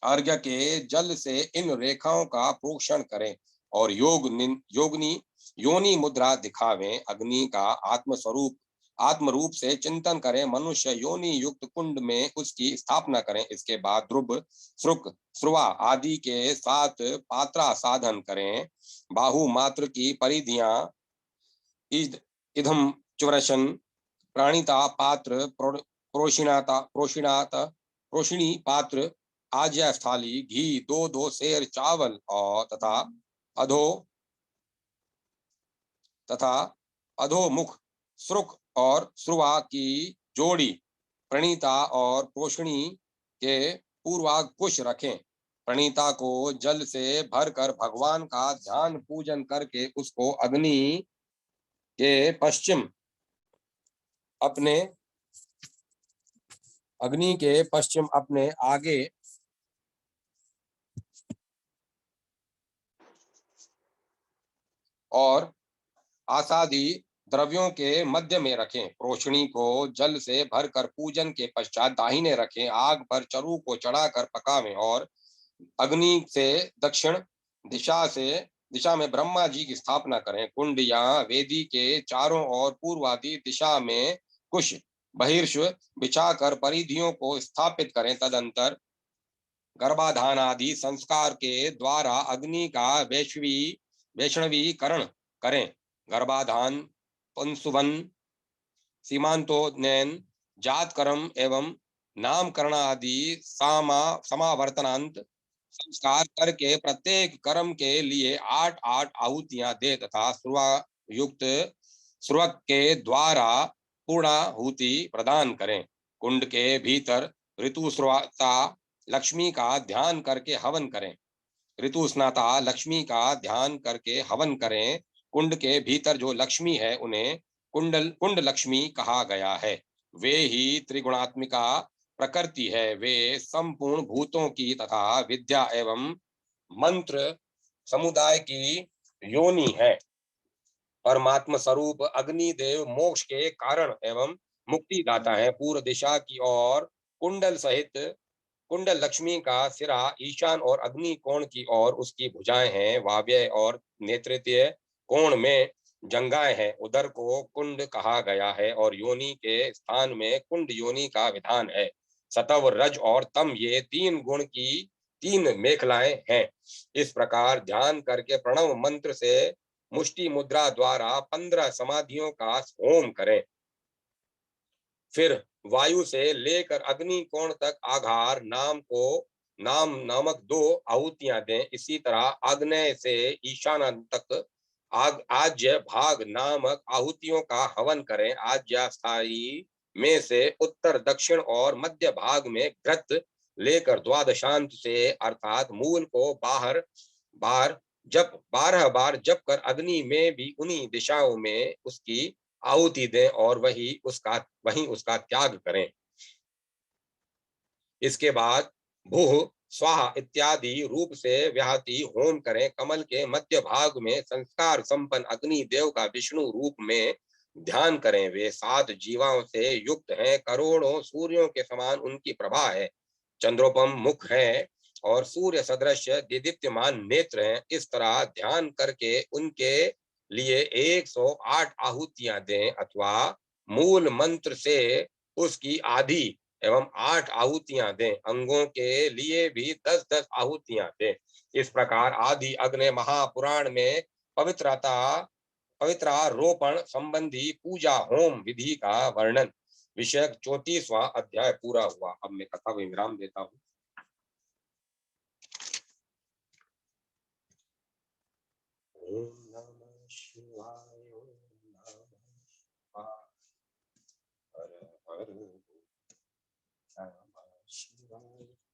अर्घ्य के जल से इन रेखाओं का प्रोक्षण करें और योनी मुद्रा दिखावें। अग्नि का आत्म रूप से चिंतन करें। मनुष्य योनि युक्त कुंड में उसकी स्थापना करें। इसके बाद ध्रुव, श्रुक, श्रुवा आदि के साथ पात्रा साधन करें। बाहु मात्र की परिधियां इधम चुरशन, प्राणिता पात्र, प्रोषिणी पात्र, आज्या थाली, घी, 2 सेर चावल और तथा अधोमुख श्रुक और श्रुवा की जोड़ी प्रणीता और पोषणी के पूर्वाग कुश रखें। प्रणीता को जल से भरकर भगवान का ध्यान पूजन करके उसको अग्नि के पश्चिम अपने आगे और आसादी द्रव्यों के मध्य में रखें। प्रोषणी को जल से भरकर पूजन के पश्चात दाहिने रखें। आग पर चरु को चढ़ाकर पकावें और अग्नि से दक्षिण दिशा में ब्रह्मा जी की स्थापना करें। कुंड या वेदी के चारों ओर पूर्वादि दिशा में कुश बहिर्ष बिछाकर परिधियों को स्थापित करें। तदंतर गर्भाधान आदि संस्कार के द्वारा अग्नि का वैष्णवीकरण करें। गर्भाधान, पंसुवन, सीमांतोन्नयन, जातकर्म एवं नामकरण आदि समावर्तनांत संस्कार करके प्रत्येक कर्म के लिए 8 आहुतियां दे तथा श्रुवक के द्वारा पूर्णाहुति प्रदान करें। कुंड के भीतर ऋतुस्राता लक्ष्मी का ध्यान करके हवन करें। कुंड के भीतर जो लक्ष्मी है उन्हें कुंड लक्ष्मी कहा गया है। वे ही त्रिगुणात्मिका प्रकृति है। वे संपूर्ण भूतों की तथा विद्या एवं मंत्र समुदाय की योनि है। परमात्मा स्वरूप अग्निदेव मोक्ष के कारण एवं मुक्ति दाता है। पूर्व दिशा की ओर कुंडल लक्ष्मी का सिरा ईशान और अग्नि कोण की ओर उसकी भुजाएं हैं। वाव्य और नेतृत्य कोण में जंगाएं हैं। उदर को कुंड कहा गया है और योनि के स्थान में कुंड योनि का विधान है। सतव, रज और तम, ये 3 गुण की 3 मेखलाएं हैं। इस प्रकार ध्यान करके प्रणव मंत्र से मुष्टि मुद्रा द्वारा 15 समाधियों का होम करें। फिर वायु से लेकर अग्नि कोण तक आघार नाम नामक 2 आहुतियां दें। इसी तरह आग्नेय से ईशान तक आज्य भाग नामक आहुतियों का हवन करें। आज्या स्थायी में से उत्तर दक्षिण और मध्य भाग में घृत लेकर द्वादशांत से अर्थात मूल को बाहर बार जब 12 बार जप कर अग्नि में भी उन्हीं दिशाओं में उसकी आहुति दें और वहीं उसका त्याग करें। इसके बाद भूः स्वाहा इत्यादि रूप से व्याहति होम करें। कमल के मध्य भाग में संस्कार संपन्न अग्नि देव का विष्णु रूप में ध्यान करें। वे 7 जीवाओं से युक्त हैं, करोड़ों सूर्यों के समान उनकी प्रभा है, चंद्रोपम मुख है और सूर्य सदृश दीदीप्यमान नेत्र हैं। इस तरह ध्यान करके उनके लिए 108 आहुतियां दें अथवा मूल मंत्र से उसकी आधी एवं 8 आहुतियां दें। अंगों के लिए भी 10-10 आहुतियां दें। इस प्रकार आदि अग्नि महापुराण में पवित्रारोपण संबंधी पूजा होम विधि का वर्णन विषयक 34वां अध्याय पूरा हुआ। अब मैं कथा को विराम देता हूँ। ओम नमः शिवाय। ओम नमः शिवाय। हर हर नमः शिवाय।